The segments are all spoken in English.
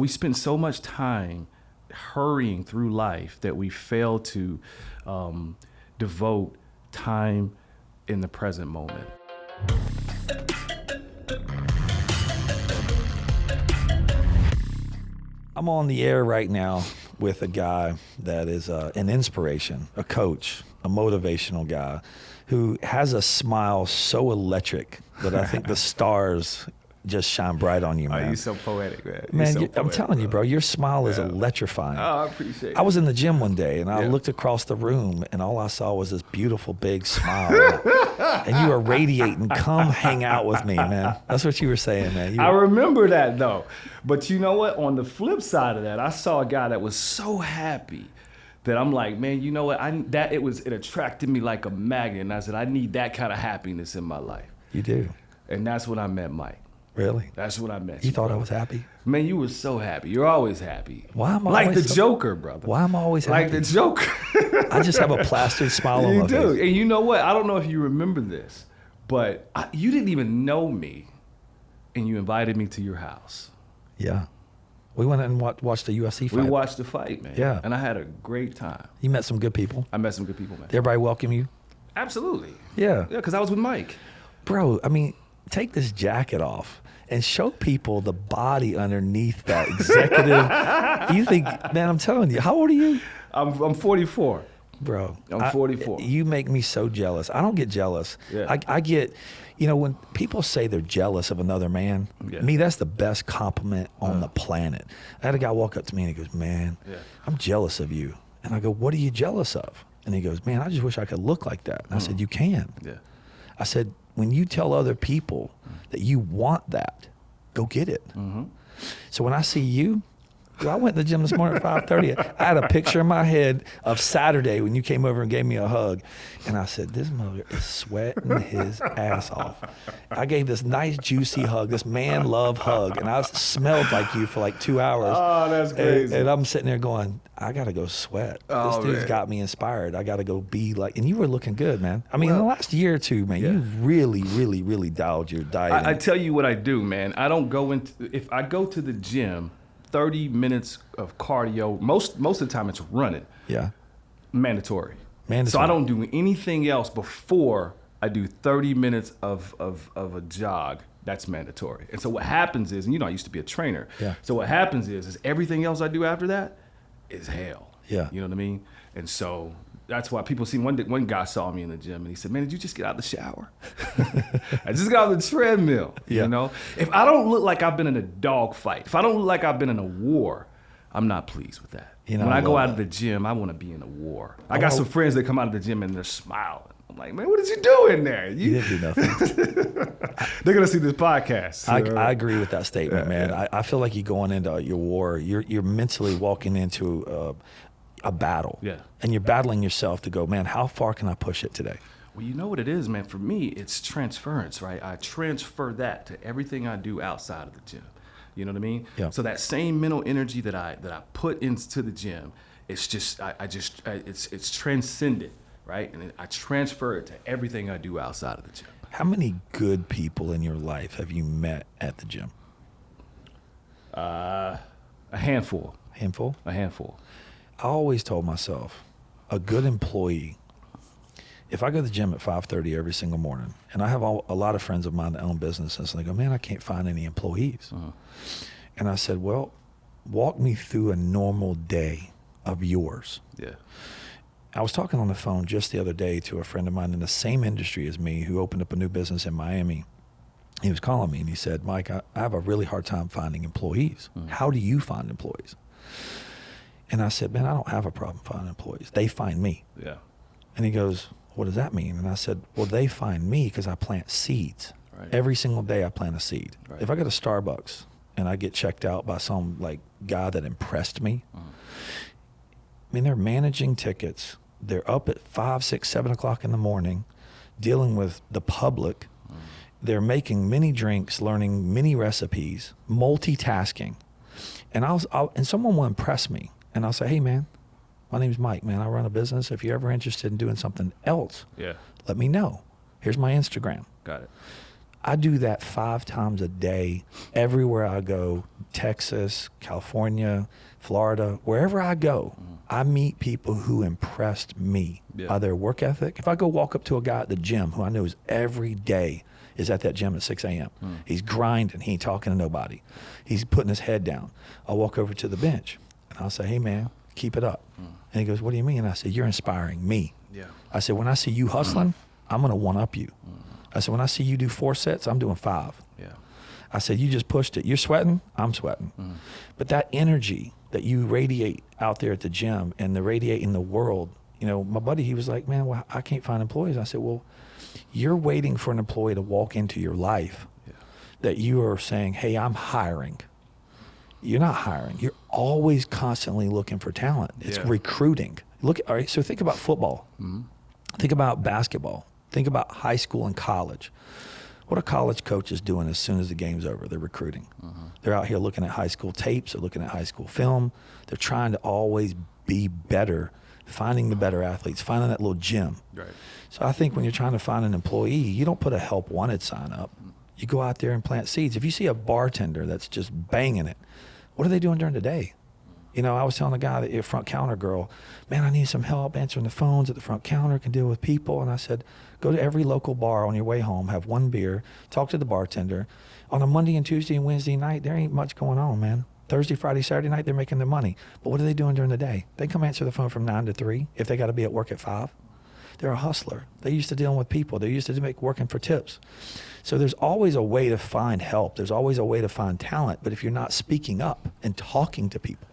We spend so much time hurrying through life that we fail to devote time in the present moment. I'm on the air right now with a guy that is an inspiration, a coach, a motivational guy who has a smile so electric that I think the stars just shine bright on you, man. Oh, you're so poetic, man. Man, so I'm telling you, bro, your smile is electrifying. Oh, I appreciate it. I was in the gym one day and I looked across the room and all I saw was this beautiful big smile. And you were radiating, come hang out with me, man. That's what you were saying, man. I remember that though. But you know what? On the flip side of that, I saw a guy that was so happy that I'm like, man, you know what? It attracted me like a magnet. And I said, I need that kind of happiness in my life. You do. And that's when I met Mike. Really? That's what I met. You thought I was happy? Man, you were so happy. You're always happy. Why am I like always the Joker, brother? Why am I always happy? Like the Joker. I just have a plastered smile on my face. You do. And you know what? I don't know if you remember this, but you didn't even know me, and you invited me to your house. Yeah. We went and watched the UFC fight. We watched the fight, man. Yeah. And I had a great time. You met some good people. I met some good people, man. Did everybody welcome you? Absolutely. Yeah. Yeah, because I was with Mike. Bro, I mean, take this jacket off and show people the body underneath that executive. You think, man, I'm telling you, how old are you? I'm 44. Bro. I'm 44. You make me so jealous. I don't get jealous. Yeah. I get, when people say they're jealous of another man, me, that's the best compliment on the planet. I had a guy walk up to me and he goes, man, I'm jealous of you. And I go, what are you jealous of? And he goes, man, I just wish I could look like that. And I said, you can. Yeah. I said, when you tell other people that you want that, go get it. Mm-hmm. So when I see you, I went to the gym this morning at 5:30. I had a picture in my head of Saturday when you came over and gave me a hug. And I said, this mother is sweating his ass off. I gave this nice, juicy hug, this man love hug. And I smelled like you for like 2 hours. Oh, that's crazy. And I'm sitting there going, I got to go sweat. This dude's got me inspired. I got to go be like, and you were looking good, man. I mean, in the last year or two, man, you really, really, really dialed your diet. I tell you what I do, man. I don't go into, if I go to the gym, 30 minutes of cardio, most of the time it's running. Yeah. Mandatory. So I don't do anything else before I do 30 minutes of a jog. That's mandatory. And so what happens is, and I used to be a trainer. Yeah. So what happens is everything else I do after that is hell. Yeah. You know what I mean? And so that's why people see, one guy saw me in the gym and he said, man, did you just get out of the shower? I just got out of the treadmill, you know? If I don't look like I've been in a dog fight, if I don't look like I've been in a war, I'm not pleased with that. When I go out of the gym, I want to be in a war. I got some friends that come out of the gym and they're smiling. I'm like, man, what did you do in there? You didn't do nothing. They're going to see this podcast. I agree with that statement, man. Yeah. I feel like you're going into your war. You're mentally walking into a battle. Yeah. And you're battling yourself to go, man, how far can I push it today? Well, you know what it is, man. For me, it's transference, right? I transfer that to everything I do outside of the gym. You know what I mean? Yeah. So that same mental energy that I put into the gym, it's just it's transcendent, right? And I transfer it to everything I do outside of the gym. How many good people in your life have you met at the gym? A handful. Handful? A handful. I always told myself, a good employee, if I go to the gym at 5:30 every single morning, and I have a lot of friends of mine that own businesses, and they go, man, I can't find any employees. Uh-huh. And I said, well, walk me through a normal day of yours. Yeah. I was talking on the phone just the other day to a friend of mine in the same industry as me who opened up a new business in Miami. He was calling me and he said, Mike, I have a really hard time finding employees. Mm-hmm. How do you find employees? And I said, man, I don't have a problem finding employees. They find me. Yeah. And he goes, what does that mean? And I said, well, they find me because I plant seeds. Right. Every single day I plant a seed. Right. If I go to Starbucks and I get checked out by some guy that impressed me, I mean, they're managing tickets. They're up at 5, 6, 7 o'clock in the morning dealing with the public. They're making many drinks, learning many recipes, multitasking. And and someone will impress me. And I'll say, hey, man, my name's Mike, man. I run a business. If you're ever interested in doing something else, let me know. Here's my Instagram. Got it. I do that 5 times a day, everywhere I go, Texas, California, Florida, wherever I go, I meet people who impressed me by their work ethic. If I go walk up to a guy at the gym who I know is every day is at that gym at 6 a.m. He's grinding, he ain't talking to nobody. He's putting his head down. I'll walk over to the bench and I'll say, hey man, keep it up. And he goes, what do you mean? And I said, you're inspiring me. I said, when I see you hustling, I'm gonna one up you. I said, when I see you do 4 sets, I'm doing 5. I said, you just pushed it. You're sweating, I'm sweating. But that energy that you radiate out there at the gym and the radiate in the world, you know, my buddy, he was like, man, well, I can't find employees. I said, well, you're waiting for an employee to walk into your life that you are saying, hey, I'm hiring. You're not hiring. You're always constantly looking for talent. It's recruiting. Look, all right, so think about football. Think about basketball. Think about high school and college. What are college coaches doing as soon as the game's over? They're recruiting. They're out here looking at high school tapes. They're looking at high school film. They're trying to always be better, finding the better athletes, finding that little gym. So I think when you're trying to find an employee, you don't put a help wanted sign up. You go out there and plant seeds. If you see a bartender that's just banging it, what are they doing during the day? You know, I was telling a guy, that a front counter girl, man, I need some help answering the phones at the front counter, can deal with people. And I said, go to every local bar on your way home, have 1 beer, talk to the bartender. On a Monday and Tuesday and Wednesday night, there ain't much going on, man. Thursday, Friday, Saturday night, they're making their money. But what are they doing during the day? They come answer the phone from 9 to 3 if they got to be at work at 5. They're a hustler. They're used to dealing with people. They're used to working for tips. So there's always a way to find help. There's always a way to find talent. But if you're not speaking up and talking to people,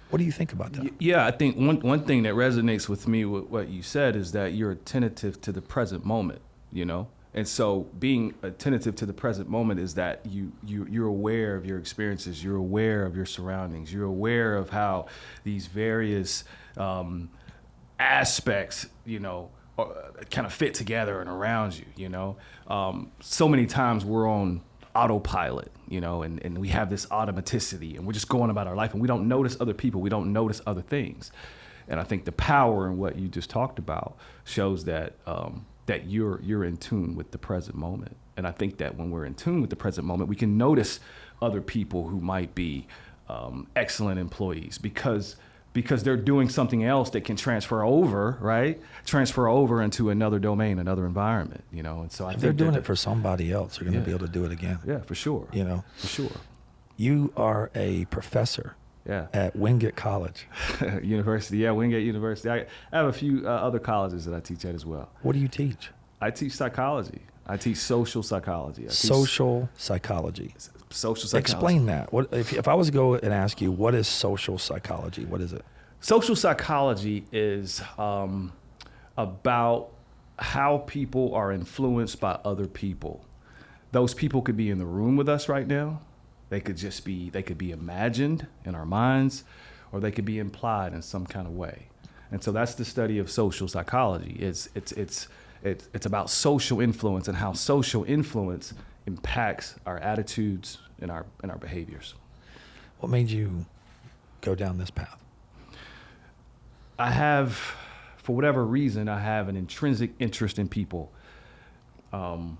what do you think about that? Yeah, I think one thing that resonates with me with what you said is that you're attentive to the present moment, you know? And so being attentive to the present moment is that you're aware of your experiences, you're aware of your surroundings, you're aware of how these various aspects, you know, kind of fit together and around you, you know? So many times we're on autopilot, you know, and we have this automaticity and we're just going about our life and we don't notice other people, we don't notice other things. And I think the power in what you just talked about shows that that you're in tune with the present moment. And I think that when we're in tune with the present moment, we can notice other people who might be excellent employees because they're doing something else that can transfer over, right? Transfer over into another domain, another environment, you know? And so I think they're doing it for somebody else, they're going to be able to do it again. Yeah, for sure. You know? For sure. You are a professor at Wingate College. University, Wingate University. I have a few other colleges that I teach at as well. What do you teach? I teach psychology. I teach social psychology. Social psychology. Social psychology. Explain that. What if I was to go and ask you, what is social psychology? What is it? Social psychology is about how people are influenced by other people. Those people could be in the room with us right now. They could be imagined in our minds, or they could be implied in some kind of way. And so that's the study of social psychology. It's about social influence and how social influence impacts our attitudes and our behaviors. What made you go down this path? I have, for whatever reason, I have an intrinsic interest in people.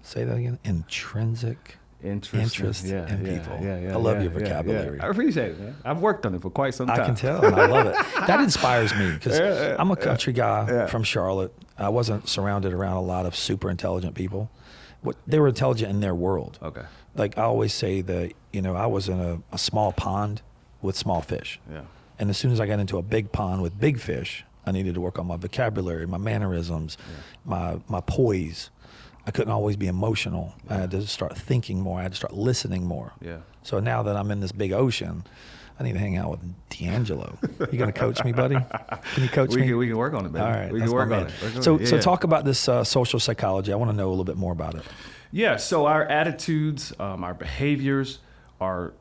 Say that again. Intrinsic interest in people. Yeah, I love your vocabulary. Yeah. I appreciate it, man. I've worked on it for quite some time. I can tell, and I love it. That inspires me because I'm a country guy from Charlotte. I wasn't surrounded around a lot of super intelligent people. They were intelligent in their world. Okay. Like I always say that, you know, I was in a small pond with small fish. Yeah. And as soon as I got into a big pond with big fish, I needed to work on my vocabulary, my mannerisms, my poise. I couldn't always be emotional. I had to start thinking more. I had to start listening more. Yeah. So now that I'm in this big ocean, I need to hang out with DeAngelo. You going to coach me, buddy? Can you coach me? We can work on it, baby. All right. We can work on it. So talk about this social psychology. I want to know a little bit more about it. Yeah. So our attitudes, our behaviors are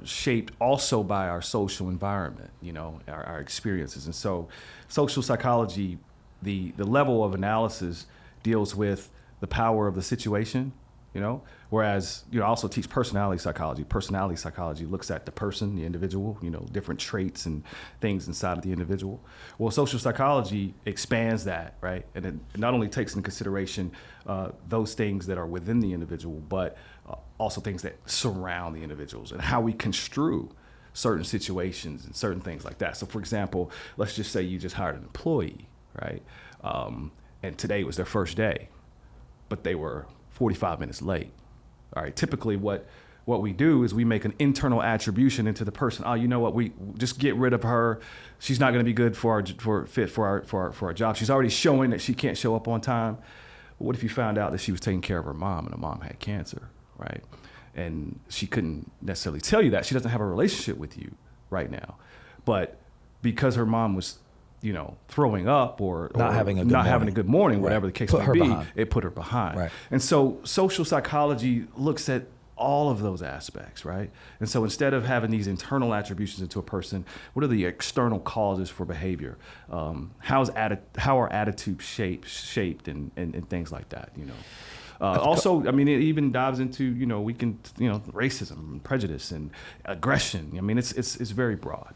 shaped also by our social environment, you know, our experiences. And so social psychology, the level of analysis deals with the power of the situation you know? Whereas, you know, I also teach personality psychology. Personality psychology looks at the person, the individual, you know, different traits and things inside of the individual. Well, social psychology expands that, right? And it not only takes into consideration those things that are within the individual, but also things that surround the individuals and how we construe certain situations and certain things like that. So, for example, let's just say you just hired an employee, right? And today was their first day, but they were 45 minutes late. All right. Typically, what we do is we make an internal attribution into the person. Oh, you know what? We just get rid of her. She's not going to be good for our job. She's already showing that she can't show up on time. But what if you found out that she was taking care of her mom and her mom had cancer, right? And she couldn't necessarily tell you that. She doesn't have a relationship with you right now, but because her mom was, you know, throwing up or not having a good morning, whatever the case may be, it put her behind. Right. And so social psychology looks at all of those aspects, right? And so instead of having these internal attributions into a person, what are the external causes for behavior? How are attitudes shaped and things like that, you know? Also, I mean, it even dives into, you know, racism and prejudice and aggression. I mean, it's very broad.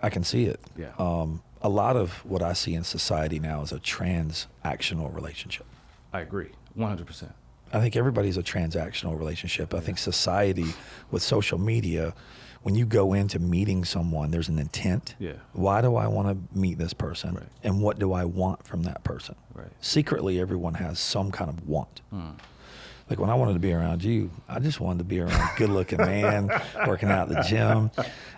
I can see it. Yeah. A lot of what I see in society now is a transactional relationship. I agree, 100%. I think everybody's a transactional relationship. I think society with social media, when you go into meeting someone, there's an intent. Yeah. Why do I want to meet this person? Right. And what do I want from that person? Right. Secretly, everyone has some kind of want. Like when I wanted to be around you, I just wanted to be around a good-looking man, working out at the gym.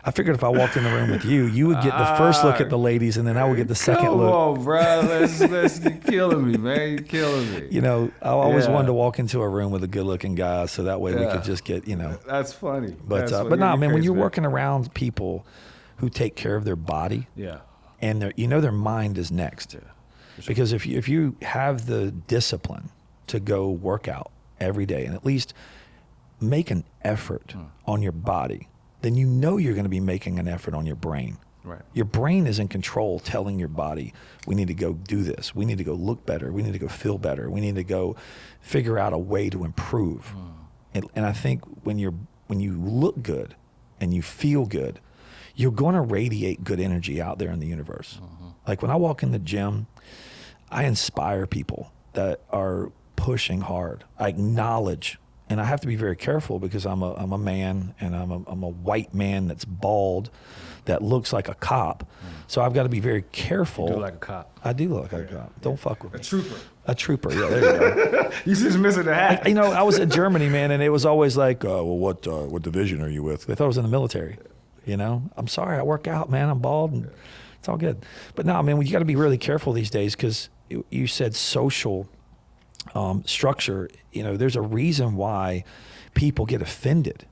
I figured if I walked in the room with you, you would get the first look at the ladies, and then I would get the second look. Come on, bro. You're killing me, man. You're killing me. You know, I always wanted to walk into a room with a good-looking guy, so that way we could just get, you know. That's funny. But no, man, when you're working around people who take care of their body, and their mind is next. Yeah. Sure. Because if you have the discipline to go work out every day and at least make an effort on your body, then you know you're going to be making an effort on your brain. Right. Your brain is in control, telling your body, we need to go do this. We need to go look better. We need to go feel better. We need to go figure out a way to improve. And I think when you look good and you feel good, you're going to radiate good energy out there in the universe. Like when I walk in the gym, I inspire people that are pushing hard. I acknowledge, and I have to be very careful because I'm a man, and I'm a white man that's bald, that looks like a cop. So I've got to be very careful. You do like a cop. I do look like a cop. Don't fuck with me. A trooper. Yeah, there you go. You just missing the hat. You know, I was in Germany, man, and it was always like, well, what division are you with? They thought I was in the military. You know, I'm sorry, I work out, man. I'm bald, and it's all good. But no, man, you got to be really careful these days because you said social structure. You know, there's a reason why people get offended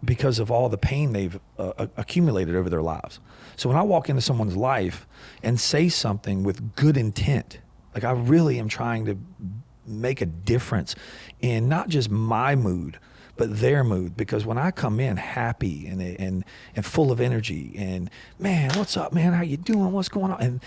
because of all the pain they've accumulated over their lives. So when I walk into someone's life and say something with good intent, like I really am trying to make a difference in not just my mood, but their mood. Because when I come in happy and full of energy and, man, what's up, man? How you doing? What's going on?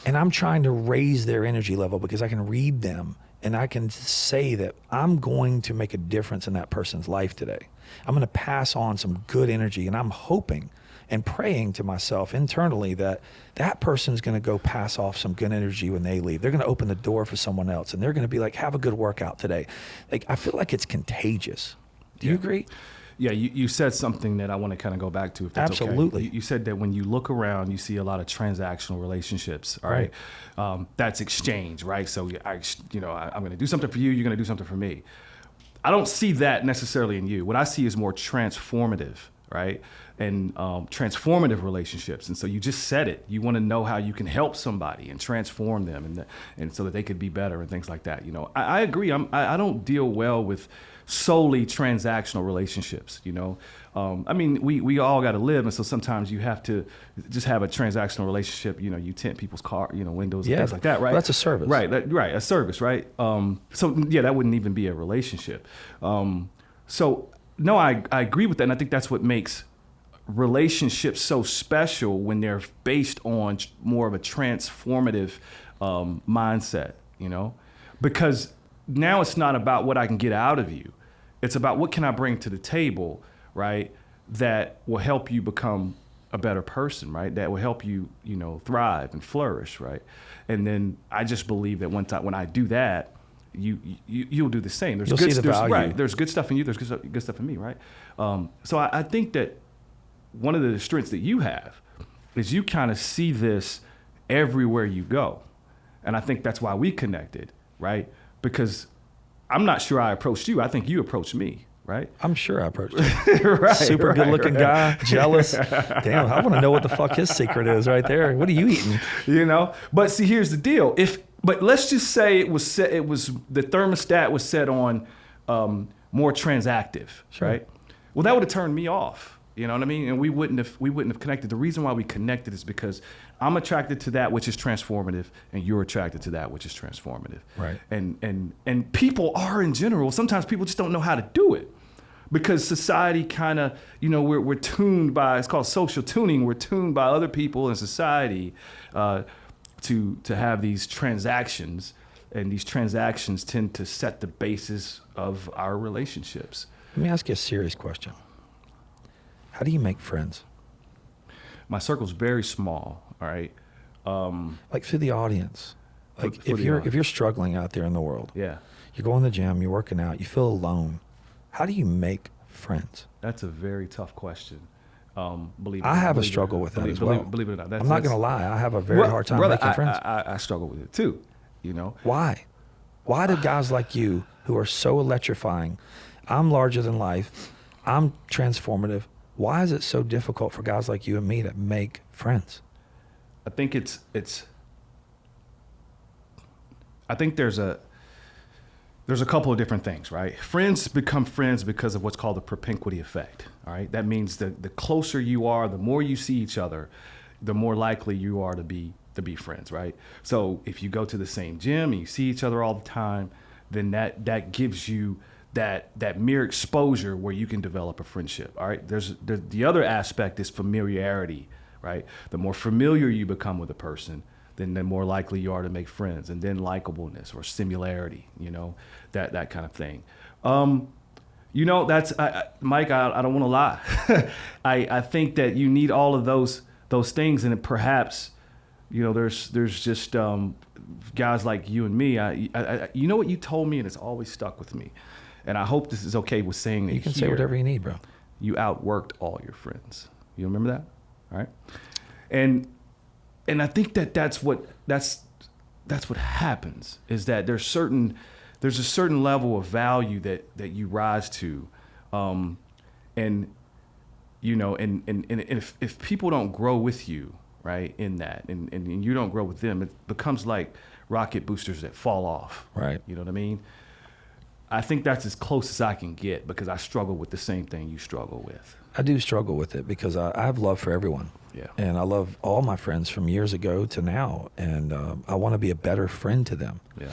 And I'm trying to raise their energy level because I can read them and I can say that I'm going to make a difference in that person's life today. I'm going to pass on some good energy, and I'm hoping and praying to myself internally that that person's going to go pass off some good energy when they leave. They're going to open the door for someone else, and they're going to be like, have a good workout today. Like, I feel like it's contagious. Do you agree? Yeah, you said something that I want to kind of go back to, if that's Absolutely. Okay. You said that when you look around, you see a lot of transactional relationships, right? That's exchange, right? So, I'm going to do something for you, you're going to do something for me. I don't see that necessarily in you. What I see is more transformative, right? And transformative relationships. And so you just said it. You want to know how you can help somebody and transform them and so that they could be better and things like that. You know, I agree. I don't deal well with solely transactional relationships, you know. I mean, we all got to live, and so sometimes you have to just have a transactional relationship. You know, you tint people's car, windows and things like that, right? Well, that's a service, right? A service, right? So yeah, that wouldn't even be a relationship. So no, I agree with that, and I think that's what makes relationships so special when they're based on more of a transformative mindset, you know, because now it's not about what I can get out of you. It's about what can I bring to the table, right? That will help you become a better person, right? That will help you, thrive and flourish, right? And then I just believe that when I do that, you'll do the same. You'll see the value. Right. There's good stuff in you. There's good stuff in me, right? So I think that one of the strengths that you have is you kind of see this everywhere you go. And I think that's why we connected, right? Because I'm not sure I approached you. I think you approached me, right? I'm sure I approached you. Right, super good looking guy, jealous. Damn, I want to know what the fuck his secret is right there. What are you eating? But see, here's the deal. But let's just say the thermostat was set on more transactive, sure. Right? Well, that would have turned me off. You know what I mean? And we wouldn't have connected. The reason why we connected is because I'm attracted to that which is transformative, and you're attracted to that which is transformative. Right. And people are in general. Sometimes people just don't know how to do it, because society kind of, we're tuned by. It's called social tuning. We're tuned by other people in society to have these transactions, and these transactions tend to set the basis of our relationships. Let me ask you a serious question. How do you make friends? My circle's very small, all right? Like through the audience. Like if you're struggling out there in the world, yeah, you're going to the gym, you're working out, you feel alone. How do you make friends? That's a very tough question. I have a struggle with that as well. Believe it or not. I'm not going to lie. I have a very hard time making friends. I struggle with it too, Why? Why do guys like you, who are so electrifying, I'm larger than life, I'm transformative, why is it so difficult for guys like you and me to make friends? I think I think there's a couple of different things, right? Friends become friends because of what's called the Propiquity Effect, all right? That means the closer you are, the more you see each other, the more likely you are to be friends, right? So if you go to the same gym and you see each other all the time, then that gives you that mere exposure where you can develop a friendship. All right. The other aspect is familiarity, right? The more familiar you become with a person, then the more likely you are to make friends, and then likableness or similarity, that kind of thing. That's Mike. I don't want to lie. I think that you need all of those things, and perhaps there's just guys like you and me. You know what you told me, and it's always stuck with me. And I hope this is okay with saying that. You can say whatever you need, bro. You outworked all your friends. You remember that? All right. And I think that's what happens, is that there's a certain level of value that you rise to. And if people don't grow with you, right, in that, and you don't grow with them, it becomes like rocket boosters that fall off. Right. You know what I mean? I think that's as close as I can get, because I struggle with the same thing you struggle with. I do struggle with it because I have love for everyone. Yeah. And I love all my friends from years ago to now. And I want to be a better friend to them. Yeah.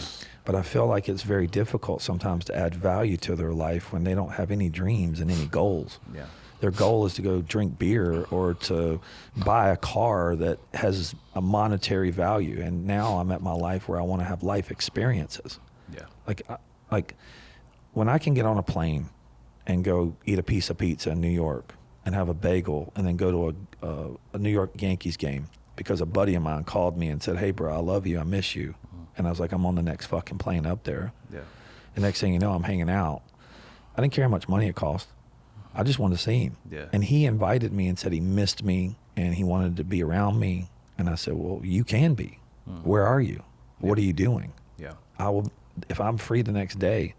But I feel like it's very difficult sometimes to add value to their life when they don't have any dreams and any goals. Yeah. Their goal is to go drink beer or to buy a car that has a monetary value. And now I'm at my life where I want to have life experiences. Yeah. Like when I can get on a plane and go eat a piece of pizza in New York and have a bagel and then go to a New York Yankees game because a buddy of mine called me and said, "Hey, bro, I love you. I miss you." And I was like, I'm on the next fucking plane up there. Yeah. The next thing you know, I'm hanging out. I didn't care how much money it cost. I just wanted to see him. Yeah. And he invited me and said he missed me and he wanted to be around me. And I said, well, you can be. Where are you? What are you doing? Yeah. I will, if I'm free the next day,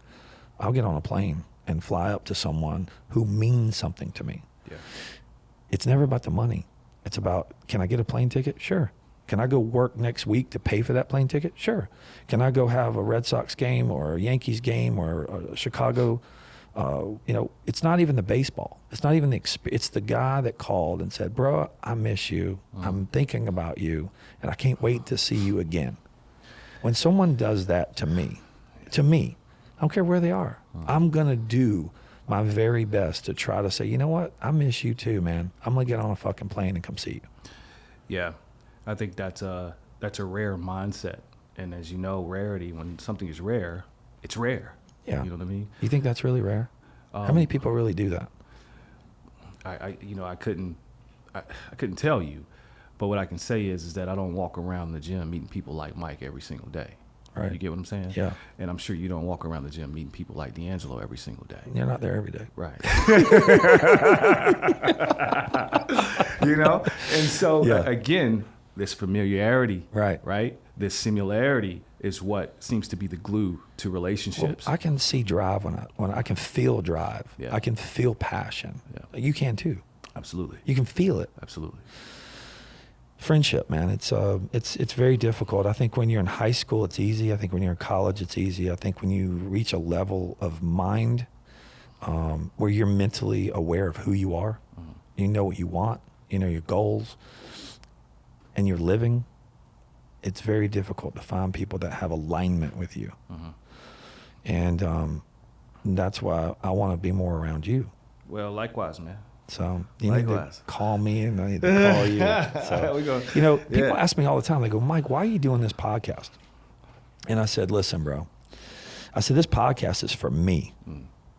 I'll get on a plane and fly up to someone who means something to me. Yeah. It's never about the money. It's about, can I get a plane ticket? Sure. Can I go work next week to pay for that plane ticket? Sure. Can I go have a Red Sox game or a Yankees game or a Chicago? It's not even the baseball. It's not even the it's the guy that called and said, bro, I miss you. I'm thinking about you and I can't wait to see you again. When someone does that to me, I don't care where they are. I'm going to do my very best to try to say, you know what? I miss you too, man. I'm going to get on a fucking plane and come see you. Yeah. I think that's a rare mindset. And as you know, rarity, when something is rare, it's rare. Yeah. You know what I mean? You think that's really rare? How many people really do that? I couldn't tell you, but what I can say is that I don't walk around the gym meeting people like Mike every single day. Right. You get what I'm saying? Yeah. And I'm sure you don't walk around the gym meeting people like DeAngelo every single day. You're not there every day. Right. You know? And so, again, this familiarity, right? This similarity is what seems to be the glue to relationships. Well, I can see drive when I can feel drive. Yeah. I can feel passion. Yeah. You can too. Absolutely. You can feel it. Absolutely. Friendship, man, it's very difficult. I think when you're in high school, it's easy. I think when you're in college, it's easy. I think when you reach a level of mind where you're mentally aware of who you are, you know what you want, you know your goals, and you're living, it's very difficult to find people that have alignment with you. And that's why I want to be more around you. Well, likewise, man. So you need to call me and I need to call you. So, you know, people ask me all the time, they go, Mike, why are you doing this podcast? And I said, listen, bro, I said, this podcast is for me.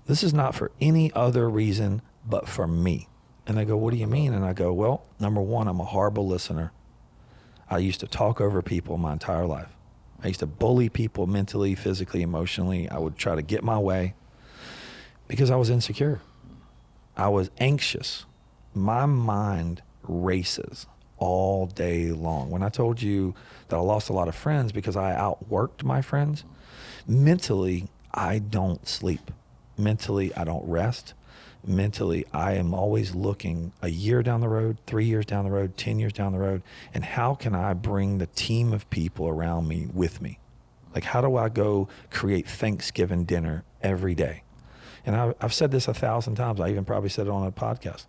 This is not for any other reason but for me. And they go, what do you mean? And I go, well, number one, I'm a horrible listener. I used to talk over people my entire life. I used to bully people mentally, physically, emotionally. I would try to get my way because I was insecure. I was anxious. My mind races all day long. When I told you that I lost a lot of friends because I outworked my friends, mentally, I don't sleep. Mentally, I don't rest. Mentally, I am always looking a year down the road, 3 years down the road, 10 years down the road, and how can I bring the team of people around me with me? Like, how do I go create Thanksgiving dinner every day? And I've said this 1,000 times. I even probably said it on a podcast.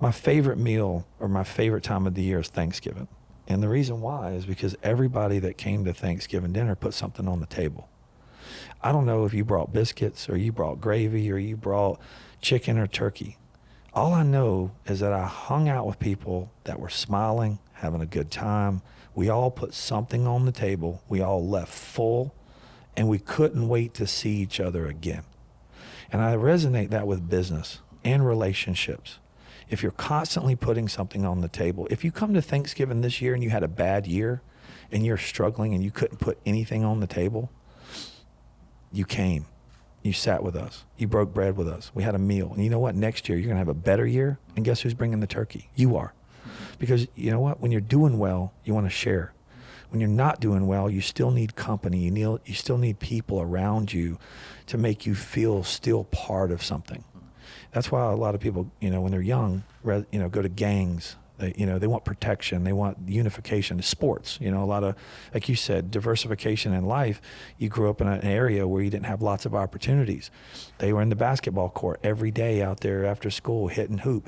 My favorite meal or my favorite time of the year is Thanksgiving. And the reason why is because everybody that came to Thanksgiving dinner put something on the table. I don't know if you brought biscuits or you brought gravy or you brought chicken or turkey. All I know is that I hung out with people that were smiling, having a good time. We all put something on the table. We all left full, and we couldn't wait to see each other again. And I resonate that with business and relationships. If you're constantly putting something on the table, if you come to Thanksgiving this year and you had a bad year and you're struggling and you couldn't put anything on the table, you came, you sat with us, you broke bread with us, we had a meal. And you know what? Next year, you're gonna have a better year. And guess who's bringing the turkey? You are. Because you know what? When you're doing well, you wanna share. When you're not doing well, you still need company. You still need people around you to make you feel still part of something. That's why a lot of people, you know, when they're young, go to gangs. They want protection. They want unification. Sports, a lot of, like you said, diversification in life. You grew up in an area where you didn't have lots of opportunities. They were in the basketball court every day out there after school, hitting hoop.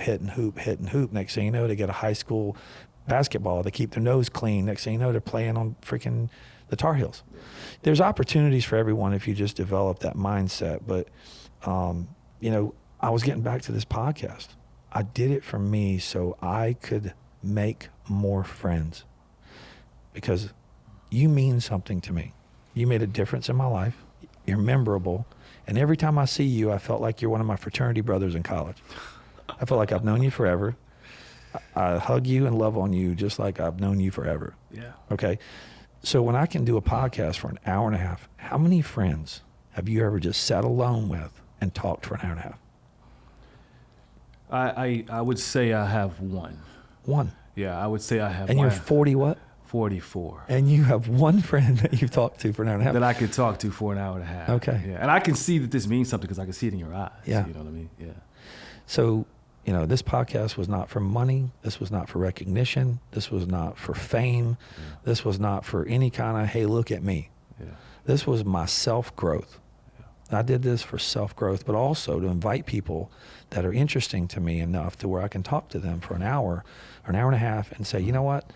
Next thing you know, they get a high school basketball. They keep their nose clean. Next thing you know, they're playing on freaking the Tar Heels. There's opportunities for everyone if you just develop that mindset. But, I was getting back to this podcast. I did it for me so I could make more friends because you mean something to me. You made a difference in my life. You're memorable. And every time I see you, I felt like you're one of my fraternity brothers in college. I feel like I've known you forever. I hug you and love on you just like I've known you forever. Yeah. Okay. So when I can do a podcast for an hour and a half, how many friends have you ever just sat alone with and talked for an hour and a half? I would say I have one. One? Yeah, I would say I have and one. And you're 40 what? 44. And you have one friend that you've talked to for an hour and a half? That I could talk to for an hour and a half. Okay. Yeah, and I can see that this means something because I can see it in your eyes. Yeah. You know what I mean? Yeah. So, this podcast was not for money. This was not for recognition. This was not for fame. Yeah. This was not for any kind of, hey, look at me. Yeah. This was my self-growth. Yeah. I did this for self-growth, but also to invite people that are interesting to me enough to where I can talk to them for an hour or an hour and a half and say, you know what,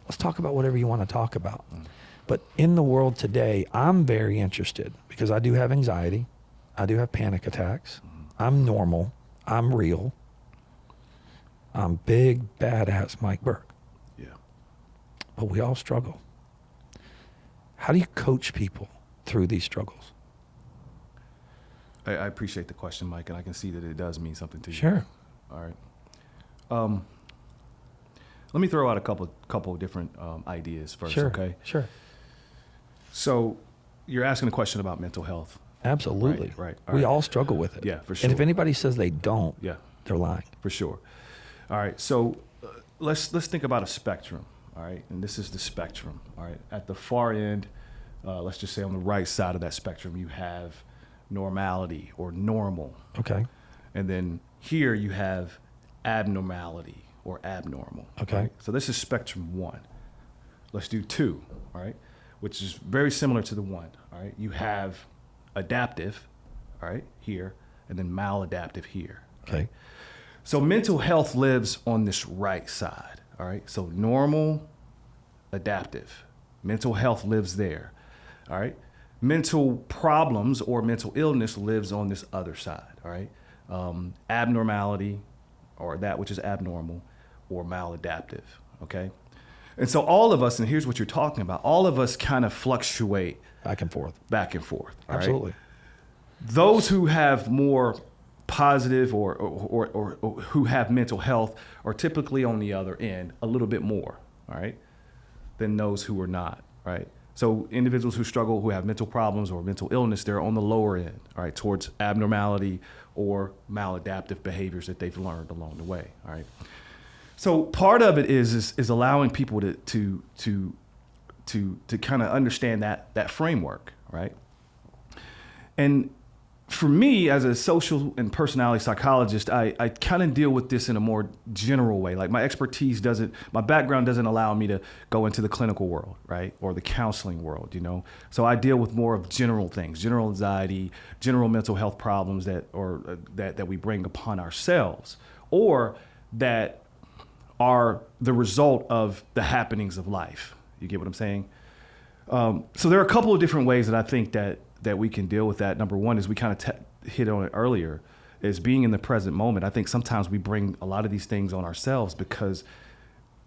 let's talk about whatever you want to talk about. But in the world today, I'm very interested because I do have anxiety. I do have panic attacks. I'm normal. I'm real. I'm big, badass Mike Burke. Yeah. But we all struggle. How do you coach people through these struggles? I appreciate the question, Mike, and I can see that it does mean something to you. Sure. All right. Let me throw out a couple of different ideas first, Sure. okay? Sure. So you're asking a question about mental health. Absolutely. Right. We all struggle with it. Yeah, for sure. And if anybody says they don't, Yeah, they're lying. for sure. All right. So let's think about a spectrum. All right. And this is the spectrum. All right. At the far end, let's just say on the right side of that spectrum, you have normality or normal. Okay. And then here you have abnormality or abnormal. Okay. Right? So this is spectrum 1. Let's do 2, all right, which is very similar to the 1, all right? You have adaptive, all right, here, and then maladaptive here. Okay. Right? So mental health lives on this right side, all right? So normal, adaptive. Mental health lives there, all right? Mental problems or mental illness lives on this other side, all right? Abnormality, or that which is abnormal, or maladaptive, okay? And so all of us, and here's what you're talking about, all of us kind of fluctuate Back and forth. all Absolutely. right? Those who have more positive or who have mental health are typically on the other end a little bit more, all right, than those who are not, right? So individuals who struggle, who have mental problems or mental illness, they're on the lower end, all right, towards abnormality or maladaptive behaviors that they've learned along the way, all right? So part of it is allowing people to kind of understand that framework, right? And for me, as a social and personality psychologist, I kind of deal with this in a more general way. Like my background doesn't allow me to go into the clinical world, right? Or the counseling world, you know? So I deal with more of general things, general anxiety, general mental health problems that we bring upon ourselves, or that are the result of the happenings of life. You get what I'm saying? So there are a couple of different ways that I think that we can deal with that. Number one is we kind of hit on it earlier, is being in the present moment. I think sometimes we bring a lot of these things on ourselves because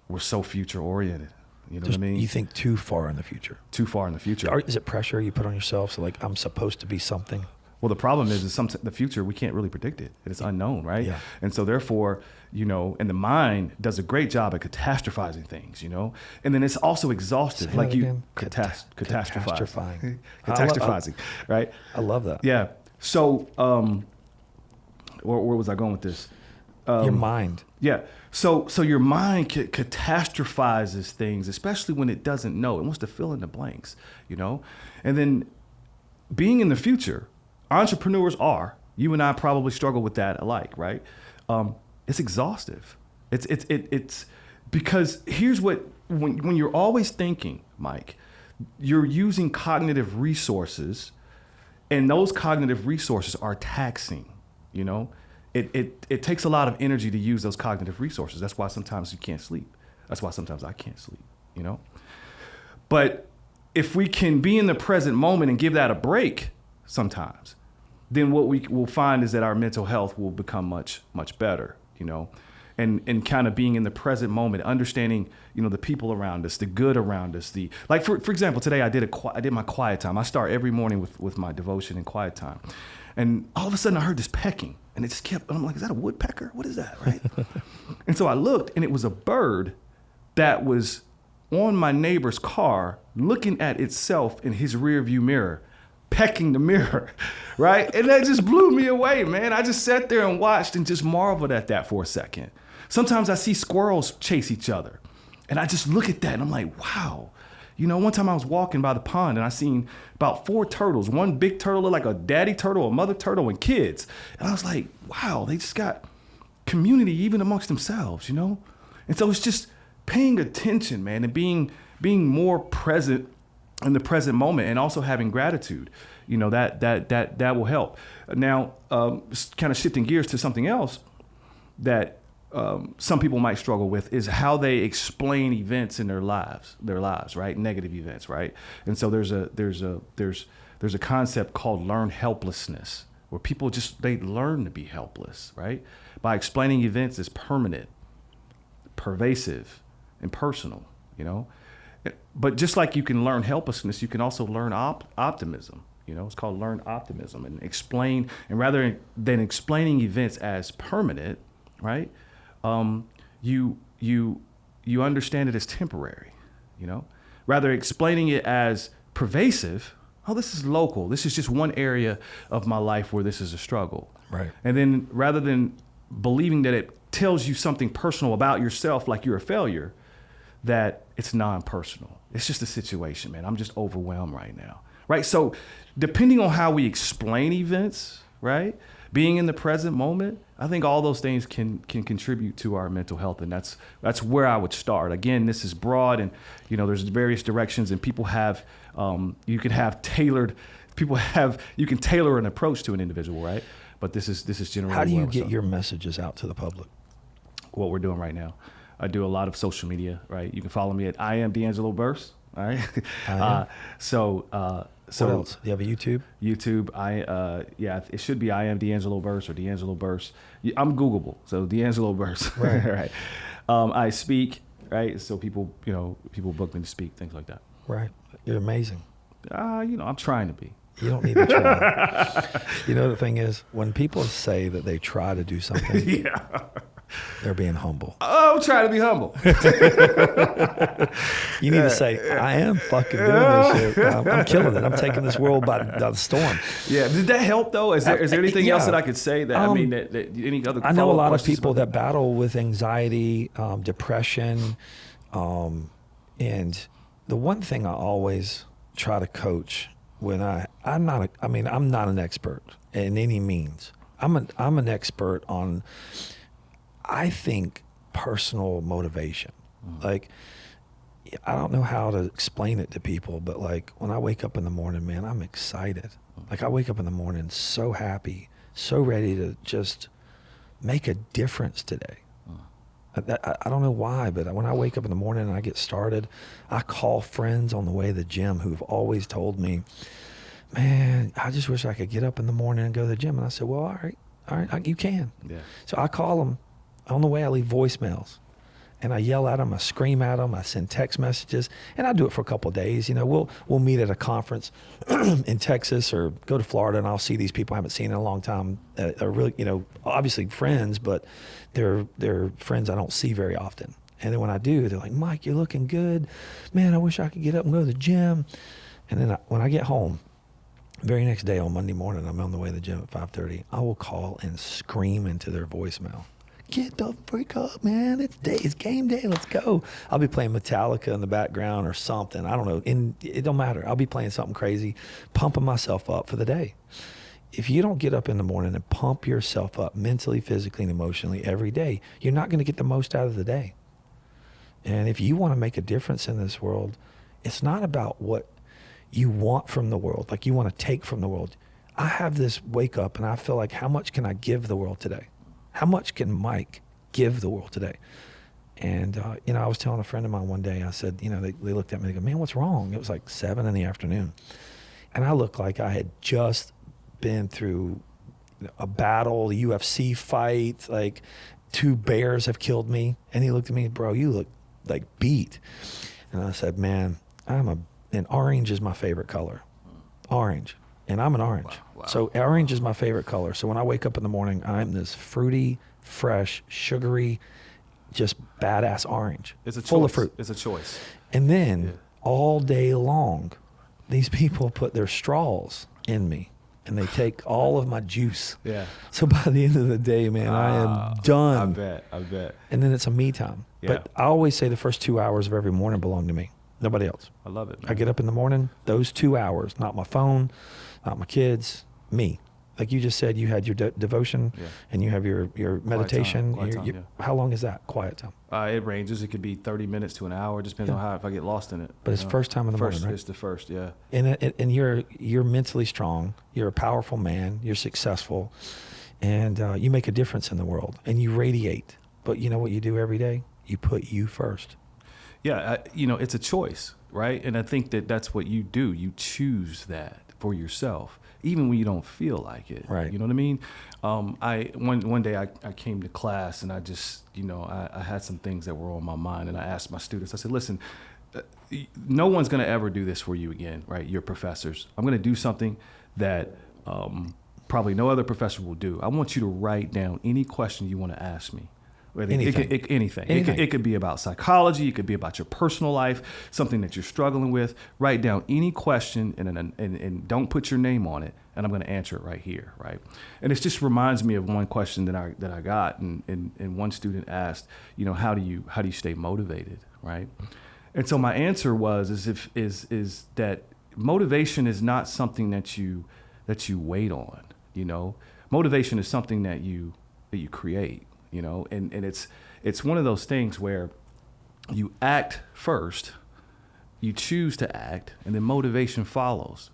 we're so future oriented. You know what I mean? You think too far in the future. Too far in the future. Is it pressure you put on yourself? So like, I'm supposed to be something. Well, the problem is the future, we can't really predict it. It's unknown, right? Yeah. And so therefore, you know, and the mind does a great job at catastrophizing things, you know? And then it's also exhaustive. Say like that you again. catastrophizing. Catastrophizing. Catastrophizing, right? I love that. Yeah. So where was I going with this? Your mind. Yeah. So your mind catastrophizes things, especially when it doesn't know. It wants to fill in the blanks, you know? And then being in the future, entrepreneurs you and I probably struggle with that alike, right? It's exhaustive. It's because here's what, when you're always thinking, Mike, you're using cognitive resources, and those cognitive resources are taxing, you know? It takes a lot of energy to use those cognitive resources. That's why sometimes you can't sleep. That's why sometimes I can't sleep, you know? But if we can be in the present moment and give that a break sometimes, then what we will find is that our mental health will become much, much better, you know, and kind of being in the present moment, understanding, you know, the people around us, the good around us, like for example, today I did my quiet time. I start every morning with my devotion and quiet time. And all of a sudden I heard this pecking, and it just kept, and I'm like, is that a woodpecker? What is that, right? And so I looked, and it was a bird that was on my neighbor's car looking at itself in his rear view mirror, pecking the mirror, right? And that just blew me away, man. I just sat there and watched and just marveled at that for a second. Sometimes I see squirrels chase each other, and I just look at that and I'm like, wow. You know, one time I was walking by the pond and I seen about 4 turtles. One big turtle looked like a daddy turtle, a mother turtle, and kids. And I was like, wow, they just got community even amongst themselves, you know? And so it's just paying attention, man, and being more present in the present moment, and also having gratitude, you know, that will help. Now, kind of shifting gears to something else that some people might struggle with is how they explain events in their lives, right? Negative events, right? And so there's a concept called learned helplessness, where people they learn to be helpless, right? By explaining events as permanent, pervasive, and personal, you know? But just like you can learn helplessness, you can also learn optimism, You know, it's called learned optimism, and rather than explaining events as permanent, right? You understand it as temporary, you know, rather explaining it as pervasive. Oh, this is local. This is just one area of my life where this is a struggle. Right. And then rather than believing that it tells you something personal about yourself, like you're a failure, that it's non-personal. It's just a situation, man. I'm just overwhelmed right now. Right. So depending on how we explain events, right, being in the present moment, I think all those things can contribute to our mental health. And that's where I would start. Again, this is broad, and, you know, there's various directions, and people have, you can tailor an approach to an individual, right? But this is generally. How do you get your messages out to the public? What we're doing right now. I do a lot of social media, right? You can follow me at I am DeAngelo Burse, all right? What else? Do you have a YouTube? YouTube, it should be I am DeAngelo Burse or DeAngelo Burse. I'm Googleable, so DeAngelo Burse, right? I speak, right? So people book me to speak, things like that. Right. You're amazing. I'm trying to be. You don't need to try. You know, the thing is, when people say that they try to do something, they're being humble. Oh, I'm trying to be humble. You need to say, I am fucking doing this shit. I'm killing it. I'm taking this world by the storm. Yeah. Did that help, though? Is there anything else that I could say that, that any other I know a lot of people that battle with anxiety, depression, and the one thing I always try to coach when I'm not an expert in any means. I'm an expert on, I think, personal motivation. Like, I don't know how to explain it to people, but like when I wake up in the morning, man, I'm excited. Like I wake up in the morning so happy, so ready to just make a difference today. I don't know why, but when I wake up in the morning and I get started, I call friends on the way to the gym who've always told me, man, I just wish I could get up in the morning and go to the gym. And I said, well, all right, you can. Yeah. So I call them. On the way, I leave voicemails, and I yell at them, I scream at them, I send text messages, and I do it for a couple of days. You know, we'll meet at a conference in Texas or go to Florida, and I'll see these people I haven't seen in a long time. Are really, you know, obviously friends, but they're friends I don't see very often. And then when I do, they're like, Mike, you're looking good. Man, I wish I could get up and go to the gym. And then when I get home, very next day on Monday morning, I'm on the way to the gym at 5:30. I will call and scream into their voicemail. Get the freak up, man. It's game day. Let's go. I'll be playing Metallica in the background or something. I don't know. It don't matter. I'll be playing something crazy, pumping myself up for the day. If you don't get up in the morning and pump yourself up mentally, physically, and emotionally every day, you're not going to get the most out of the day. And if you want to make a difference in this world, it's not about what you want from the world, like you want to take from the world. I have this wake up and I feel like, how much can I give the world today? How much can Mike give the world today? And, I was telling a friend of mine one day, I said, they looked at me, they go, man, what's wrong? It was like 7 p.m. And I looked like I had just been through a battle, a UFC fight, like 2 bears have killed me. And he looked at me, bro, you look like beat. And I said, man, and orange is my favorite color. Orange. And I'm an orange. Wow. So orange is my favorite color. So when I wake up in the morning, I'm this fruity, fresh, sugary, just badass orange. It's a full choice. Of fruit. It's a choice. And then all day long, these people put their straws in me and they take all of my juice. Yeah. So by the end of the day, man, I am done. I bet. And then it's a me time. Yeah. But I always say the first 2 hours of every morning belong to me. Nobody else. I love it, man. I get up in the morning, those 2 hours, not my phone, not my kids, me. Like you just said, you had your devotion and you have your meditation. Quiet time, How long is that quiet time? It ranges. It could be 30 minutes to an hour. It just depends on if I get lost in it. But it's first time in the morning, right? It's the first, yeah. And you're mentally strong. You're a powerful man. You're successful. And you make a difference in the world. And you radiate. But you know what you do every day? You put you first. Yeah, it's a choice, right? And I think that's what you do. You choose that for yourself. even when you don't feel like it. Right. You know what I mean? One day I came to class and I just, I had some things that were on my mind, and I asked my students, I said, listen, no one's going to ever do this for you again, right? You're professors. I'm going to do something that probably no other professor will do. I want you to write down any question you want to ask me. Anything. Anything. It could be about psychology. It could be about your personal life, something that you're struggling with. Write down any question and don't put your name on it, and I'm going to answer it right here, right? And it just reminds me of one question that I got, and one student asked, how do you stay motivated, right? And so my answer was is that motivation is not something that you wait on, Motivation is something that you create. And it's one of those things where you act first, you choose to act, and then motivation follows.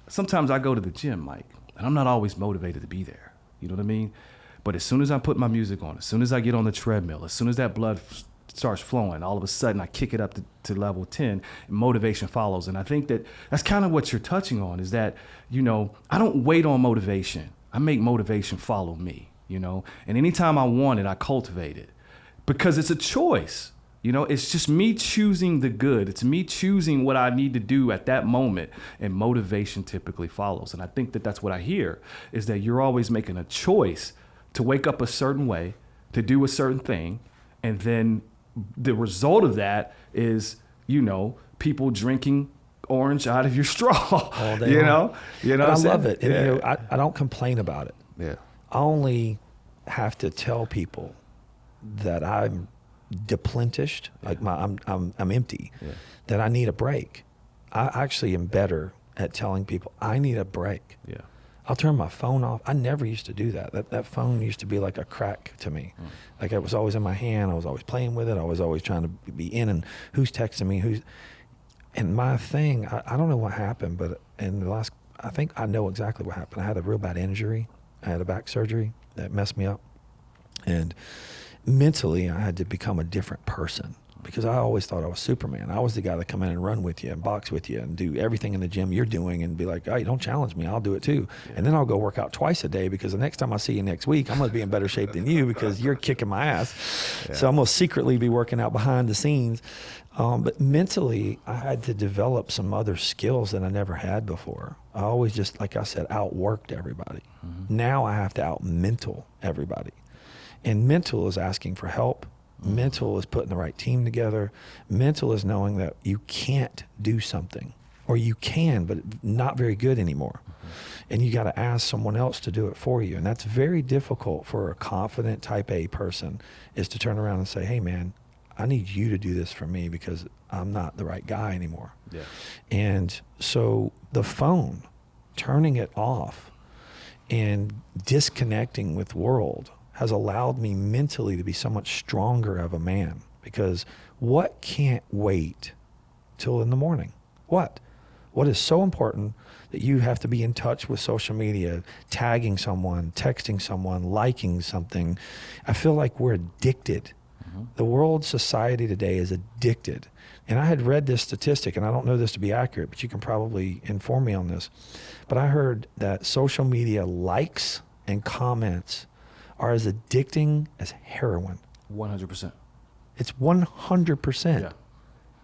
Sometimes I go to the gym, Mike, and I'm not always motivated to be there. You know what I mean? But as soon as I put my music on, as soon as I get on the treadmill, as soon as that blood starts flowing, all of a sudden I kick it up to level 10, and motivation follows. And I think that's kind of what you're touching on, is that, I don't wait on motivation. I make motivation follow me. And anytime I want it, I cultivate it, because it's a choice. It's just me choosing the good. It's me choosing what I need to do at that moment, and motivation typically follows. And I think that's what I hear, is that you're always making a choice to wake up a certain way, to do a certain thing, and then the result of that is, people drinking orange out of your straw. All day long. I love it. And, I don't complain about it. Yeah. I only have to tell people that I'm depleted, like I'm empty, that I need a break. I actually am better at telling people I need a break. Yeah. I'll turn my phone off. I never used to do that. That phone used to be like a crack to me. Like, it was always in my hand. I was always playing with it. I was always trying to be in, and who's texting me, and my thing, I don't know what happened, but I think I know exactly what happened. I had a real bad injury. I had a back surgery that messed me up. And mentally, I had to become a different person, because I always thought I was Superman. I was the guy that come in and run with you and box with you and do everything in the gym you're doing, and be like, hey, don't challenge me, I'll do it too. Yeah. And then I'll go work out twice a day, because the next time I see you next week, I'm going to be in better shape than you, because you're kicking my ass. Yeah. So I'm going to secretly be working out behind the scenes. But mentally, I had to develop some other skills that I never had before. I always just, like I said, outworked everybody. Mm-hmm. Now I have to out-mental everybody. And mental is asking for help. Mm-hmm. Mental is putting the right team together. Mental is knowing that you can't do something, or you can, but not very good anymore. Mm-hmm. And you got to ask someone else to do it for you. And that's very difficult for a confident type A person, is to turn around and say, hey, man, I need you to do this for me, because I'm not the right guy anymore. Yeah. And so the phone, turning it off and disconnecting with the world, has allowed me mentally to be so much stronger of a man, because what can't wait till in the morning? What is so important that you have to be in touch with social media, tagging someone, texting someone, liking something? I feel like we're addicted. Mm-hmm. The world society today is addicted. And I had read this statistic, and I don't know this to be accurate, but you can probably inform me on this. But I heard that social media likes and comments are as addicting as heroin. 100%. It's 100%. Yeah.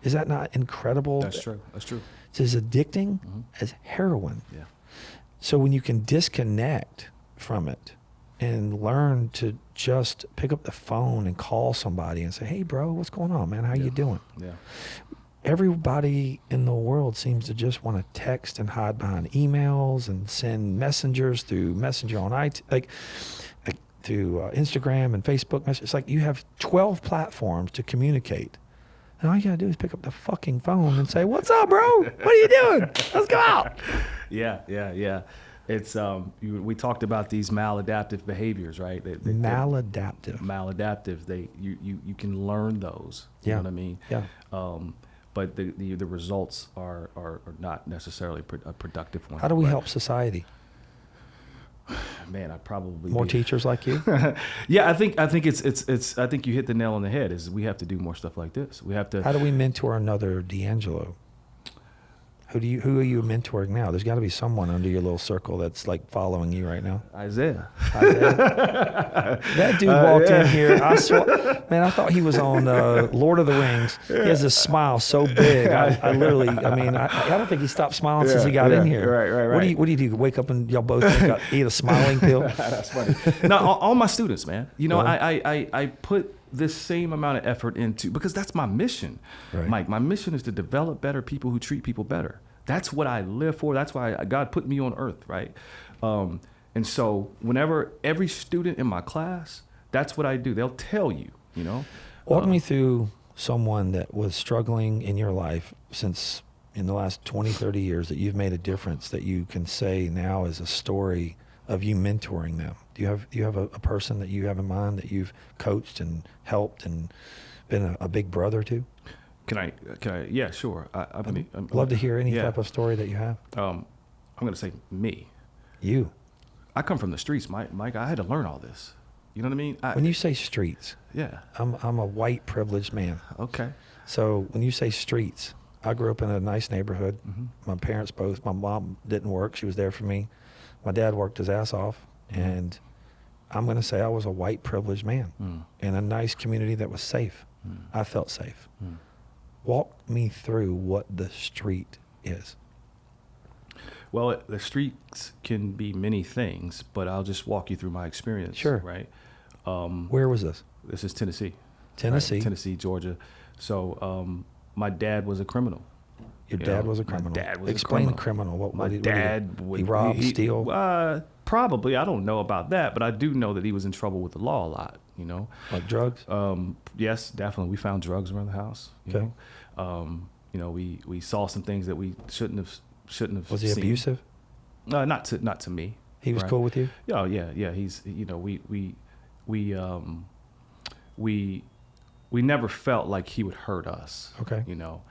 Is that not incredible? That's true. It's as addicting as heroin. Yeah. So when you can disconnect from it and learn to just pick up the phone and call somebody and say, hey, bro, what's going on, man? How you doing? Yeah. Everybody in the world seems to just want to text and hide behind emails and send messengers through Messenger on IT, through Instagram and Facebook messages. It's like you have 12 platforms to communicate. And all you gotta do is pick up the fucking phone and say, what's up, bro? What are you doing? Let's go out. Yeah. It's we talked about these maladaptive behaviors, right? Maladaptive. You can learn those. You know what I mean? Yeah. But the results are not necessarily a productive one. How do we help society? Man, I'd probably more teachers like you. Yeah, I think it's I think you hit the nail on the head. Is we have to do more stuff like this. We have to. How do we mentor another DeAngelo Who are you mentoring now? There's got to be someone under your little circle that's like following you right now. Isaiah. That dude walked in here. Man, I thought he was on Lord of the Rings. He has this smile so big. I literally, I don't think he stopped smiling since he got in here. Right. What do you do? Wake up and y'all both eat a smiling pill? That's funny. No, all my students, man. You know, I put this same amount of effort into, because that's my mission, Mike. My mission is to develop better people who treat people better. That's what I live for. That's why God put me on earth, right? And so whenever every student in my class, that's what I do. They'll tell you, you know. Walk me through someone that was struggling in your life since in the last 20, 30 years that you've made a difference that you can say now is a story of you mentoring them. Do you have a person that you have in mind that you've coached and helped and been a big brother to? Can I? Yeah, sure. I'd love to hear any type of story that you have. I'm going to say me. You. I come from the streets, Mike. I had to learn all this. You know what I mean? When you say streets, yeah, I'm a white privileged man. Okay. So when you say streets, I grew up in a nice neighborhood. Mm-hmm. My parents both. My mom didn't work; she was there for me. My dad worked his ass off, and I'm going to say I was a white privileged man in a nice community that was safe. I felt safe. Walk me through what the street is. Well, the streets can be many things, but I'll just walk you through my experience. Sure. Right. Where was this? This is Tennessee. Tennessee. Right? Tennessee, Georgia. So my dad was a criminal. Your dad was a criminal. My dad was Explain a criminal. What My dad he robbed, steal? Probably. I don't know about that, but I do know that he was in trouble with the law a lot, you know. Like drugs? Yes, definitely. We found drugs around the house. You know, we saw some things that we shouldn't have Was he seen. abusive? Not to me. He was cool with you? Yeah. He's, you know, we never felt like he would hurt us. Okay. You know.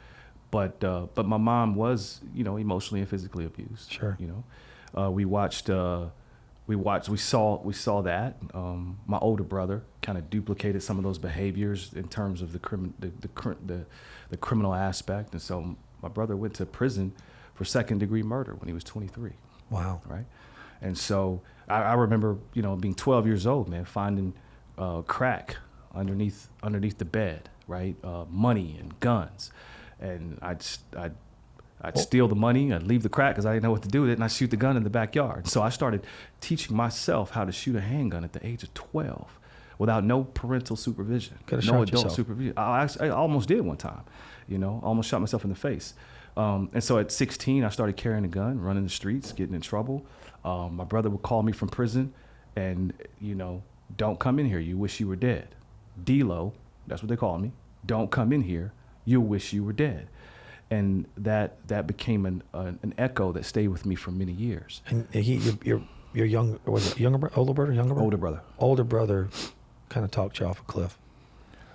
But my mom was, you know, emotionally and physically abused. Sure. You know, we saw that. My older brother kind of duplicated some of those behaviors in terms of the criminal aspect, and so my brother went to prison for second-degree murder when he was 23. Wow. Right. And so I remember, you know, being 12 years old, man, finding crack underneath the bed, right? Money and guns. And I'd steal the money, I'd leave the crack because I didn't know what to do with it, and I'd shoot the gun in the backyard. So I started teaching myself how to shoot a handgun at the age of 12 without no parental supervision, no adult supervision. I almost did one time, you know, almost shot myself in the face. And so at 16, I started carrying a gun, running the streets, getting in trouble. My brother would call me from prison and, you know, don't come in here, you wish you were dead. D-Lo, that's what they called me. Don't come in here, you'll wish you were dead. And that became an echo that stayed with me for many years. And your young, was it older brother? Older brother. Older brother kind of talked you off a cliff.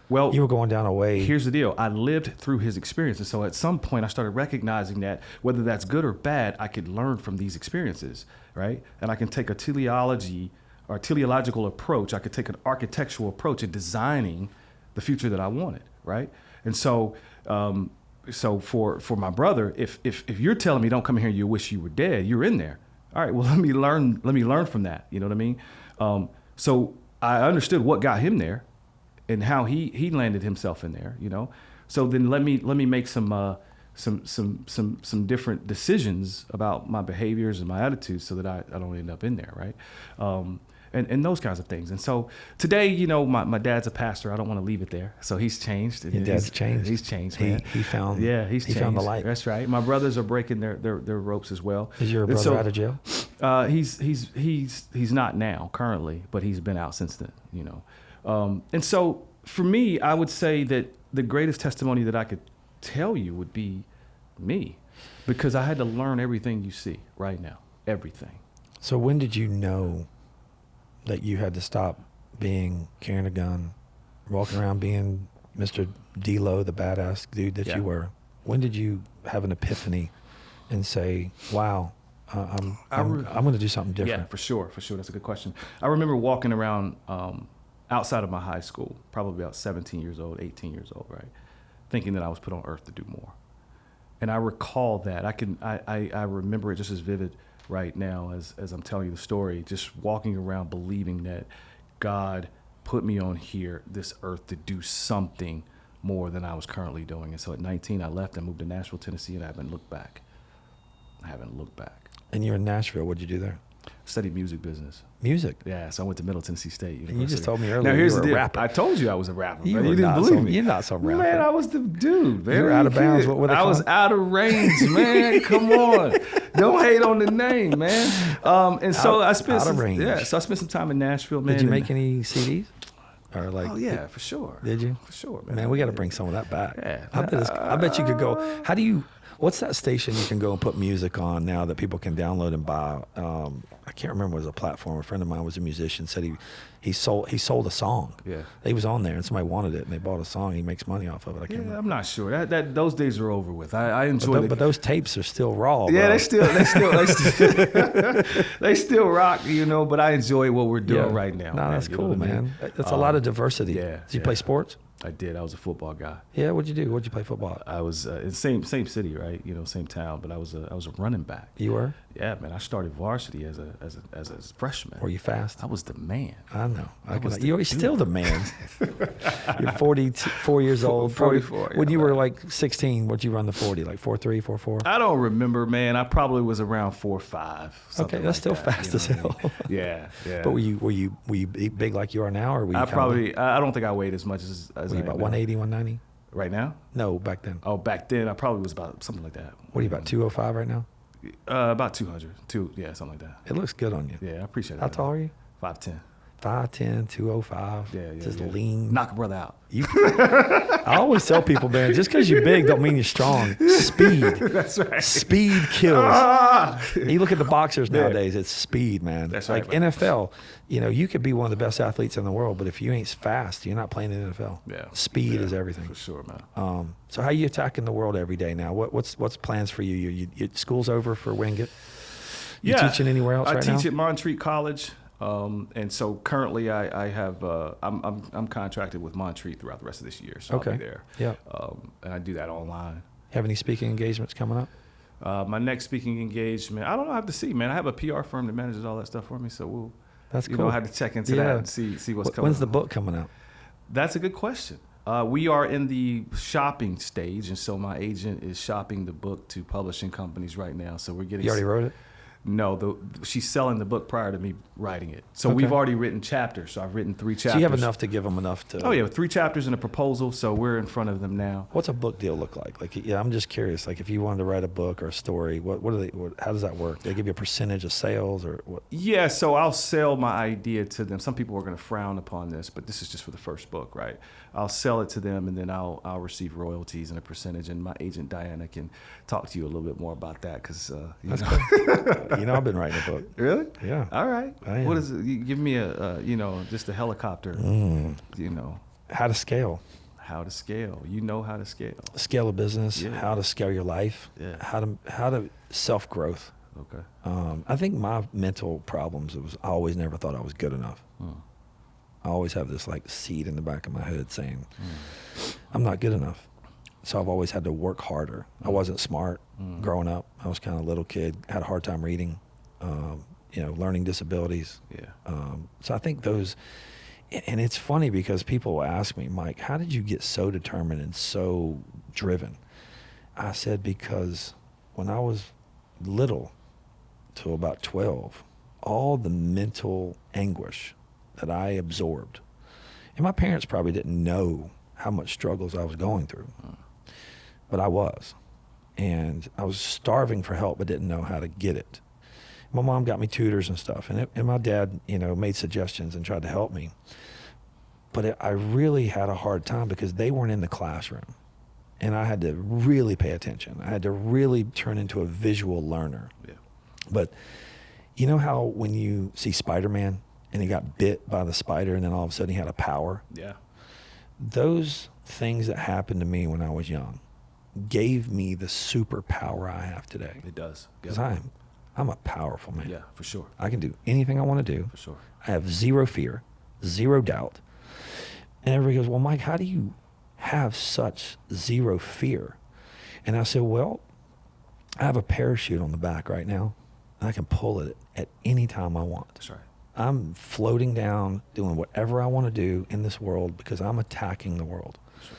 Well, you were going down a way. Here's the deal. I lived through his experiences. So at some point I started recognizing that whether that's good or bad, I could learn from these experiences, right? And I can take a teleological approach. I could take an architectural approach in designing the future that I wanted, right? And so for my brother, if you're telling me don't come in here, you wish you were dead, you're in there. All right, well, let me learn from that. You know what I mean? So I understood what got him there and how he landed himself in there, you know? So then let me make some different decisions about my behaviors and my attitudes so that I don't end up in there, right? And those kinds of things. And so today, you know, my dad's a pastor. I don't want to leave it there. So he's changed. Your dad's changed. He's changed, man. He found he found the light. That's right. My brothers are breaking their ropes as well. Is your brother out of jail? He's not now currently, but he's been out since then, you know. And so for me, I would say that the greatest testimony that I could tell you would be me, because I had to learn everything you see right now, everything. So when did you know that you had to stop carrying a gun, walking around being Mr. D-Lo, the badass dude that you were? When did you have an epiphany and say, wow, I'm going to do something different? Yeah, for sure. That's a good question. I remember walking around outside of my high school, probably about 17 years old, 18 years old, right? Thinking that I was put on earth to do more. And I recall that. I remember it just as vivid right now as I'm telling you the story, just walking around believing that God put me on here, this earth, to do something more than I was currently doing. And so at 19, I left and moved to Nashville, Tennessee, and I haven't looked back. And you're in Nashville. What'd you do there? Studied music business. Music? Yeah, so I went to Middle Tennessee State University. And you just told me earlier now, here's you were the a deal. rapper. I told you I was a rapper. You didn't believe me. You're not some rapper. Man, I was the dude. Man. You were out of bounds. What were they I was out of range, man. Come on. Don't hate on the name, man. And so I spent some time in Nashville, man. Did you make any CDs? Or like, oh yeah, for sure. Did you? For sure, man. Man, we got to bring some of that back. Yeah. I bet you could go. What's that station you can go and put music on now that people can download and buy? I can't remember what was a platform. A friend of mine was a musician, said he sold a song. Yeah. He was on there and somebody wanted it and they bought a song. He makes money off of it. I can't remember. I'm not sure. That those days are over with. I enjoy it. But those tapes are still raw. Yeah, bro. they still rock, but I enjoy what we're doing right now. No, that's cool, man. That's a lot of diversity. Yeah. Did you play sports? I did. I was a football guy. Yeah, what'd you do? What'd you play football? I was in same city, right? Same town, but I was a running back. You were? Yeah, man. I started varsity as a freshman. Were you fast? I was the man. I know. You're still the man. You're 44 years old. 44. When you were like 16, what'd you run the 40? Like 4.3, 4.4? I don't remember, man. I probably was around 4.5. Okay, that's still fast as hell. Yeah. But were you big like you are now, or were you? I don't think I weighed as much as were you about 180, 190? Right now? No, back then. Oh, back then I probably was about something like that. What are you, about 205 right now? About 200. Something like that. It looks good on you. Yeah, I appreciate it. How tall are you? 5'10". 5'10", 205. Yeah. Just lean. Knock a brother out. I always tell people, man, just because you're big don't mean you're strong. Speed. That's right. Speed kills. You look at the boxers nowadays, it's speed, man. That's right. Like NFL, you could be one of the best athletes in the world, but if you ain't fast, you're not playing in the NFL. Yeah. Speed is everything. For sure, man. So how are you attacking the world every day now? What's plans for you? School's over for Wingate? You teaching anywhere else right now? I teach at Montreat College. And so currently I have, I'm contracted with Montreat throughout the rest of this year. So I'll be there. Yeah. And I do that online. Have any speaking engagements coming up? My next speaking engagement, I don't know. I have to see, man. I have a PR firm that manages all that stuff for me. So that's cool. I have to check into that and see what's coming. When's the book coming out? That's a good question. We are in the shopping stage. And so my agent is shopping the book to publishing companies right now. So we're getting. You already wrote it? No, she's selling the book prior to me writing it. So we've already written chapters. So I've written 3 chapters. So you have enough to give them enough to... Oh, yeah, 3 chapters and a proposal. So we're in front of them now. What's a book deal look like? I'm just curious. Like, if you wanted to write a book or a story, how does that work? They give you a percentage of sales or what? Yeah, so I'll sell my idea to them. Some people are going to frown upon this, but this is just for the first book, right? I'll sell it to them, and then I'll receive royalties and a percentage. And my agent, Diana, can talk to you a little bit more about that because, That's cool. I've been writing a book. Really? Yeah. All right. What is it? You give me just a helicopter, How to scale. How to scale. How to scale. Scale a business, how to scale your life, how to self-growth. Okay. I think my mental problems was I always never thought I was good enough. I always have this like seed in the back of my head saying, I'm not good enough. So I've always had to work harder. I wasn't smart growing up. I was kind of a little kid, had a hard time reading, learning disabilities. Yeah. So I think those, and it's funny because people will ask me, Mike, how did you get so determined and so driven? I said, because when I was little, till about 12, all the mental anguish that I absorbed, and my parents probably didn't know how much struggles I was going through, but I was. And I was starving for help, but didn't know how to get it. My mom got me tutors and stuff, and my dad, made suggestions and tried to help me. But I really had a hard time because they weren't in the classroom, and I had to really pay attention. I had to really turn into a visual learner. Yeah. But you know how when you see Spider-Man and he got bit by the spider and then all of a sudden he had a power? Yeah. Those things that happened to me when I was young gave me the superpower I have today. It does. Because I'm a powerful man. Yeah, for sure. I can do anything I want to do. For sure. I have zero fear, zero doubt. And everybody goes, well, Mike, how do you have such zero fear? And I said, well, I have a parachute on the back right now, and I can pull it at any time I want. That's right. I'm floating down, doing whatever I want to do in this world because I'm attacking the world. Sure.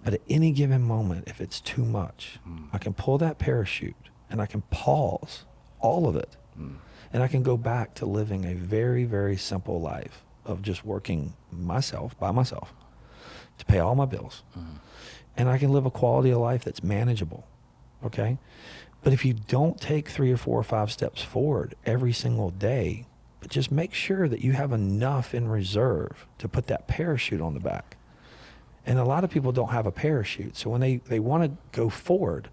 But at any given moment, if it's too much, I can pull that parachute and I can pause all of it. And I can go back to living a very, very simple life of just working by myself to pay all my bills. And I can live a quality of life that's manageable, okay? But if you don't take 3 or 4 or 5 steps forward every single day, but just make sure that you have enough in reserve to put that parachute on the back. And a lot of people don't have a parachute. So when they want to go forward,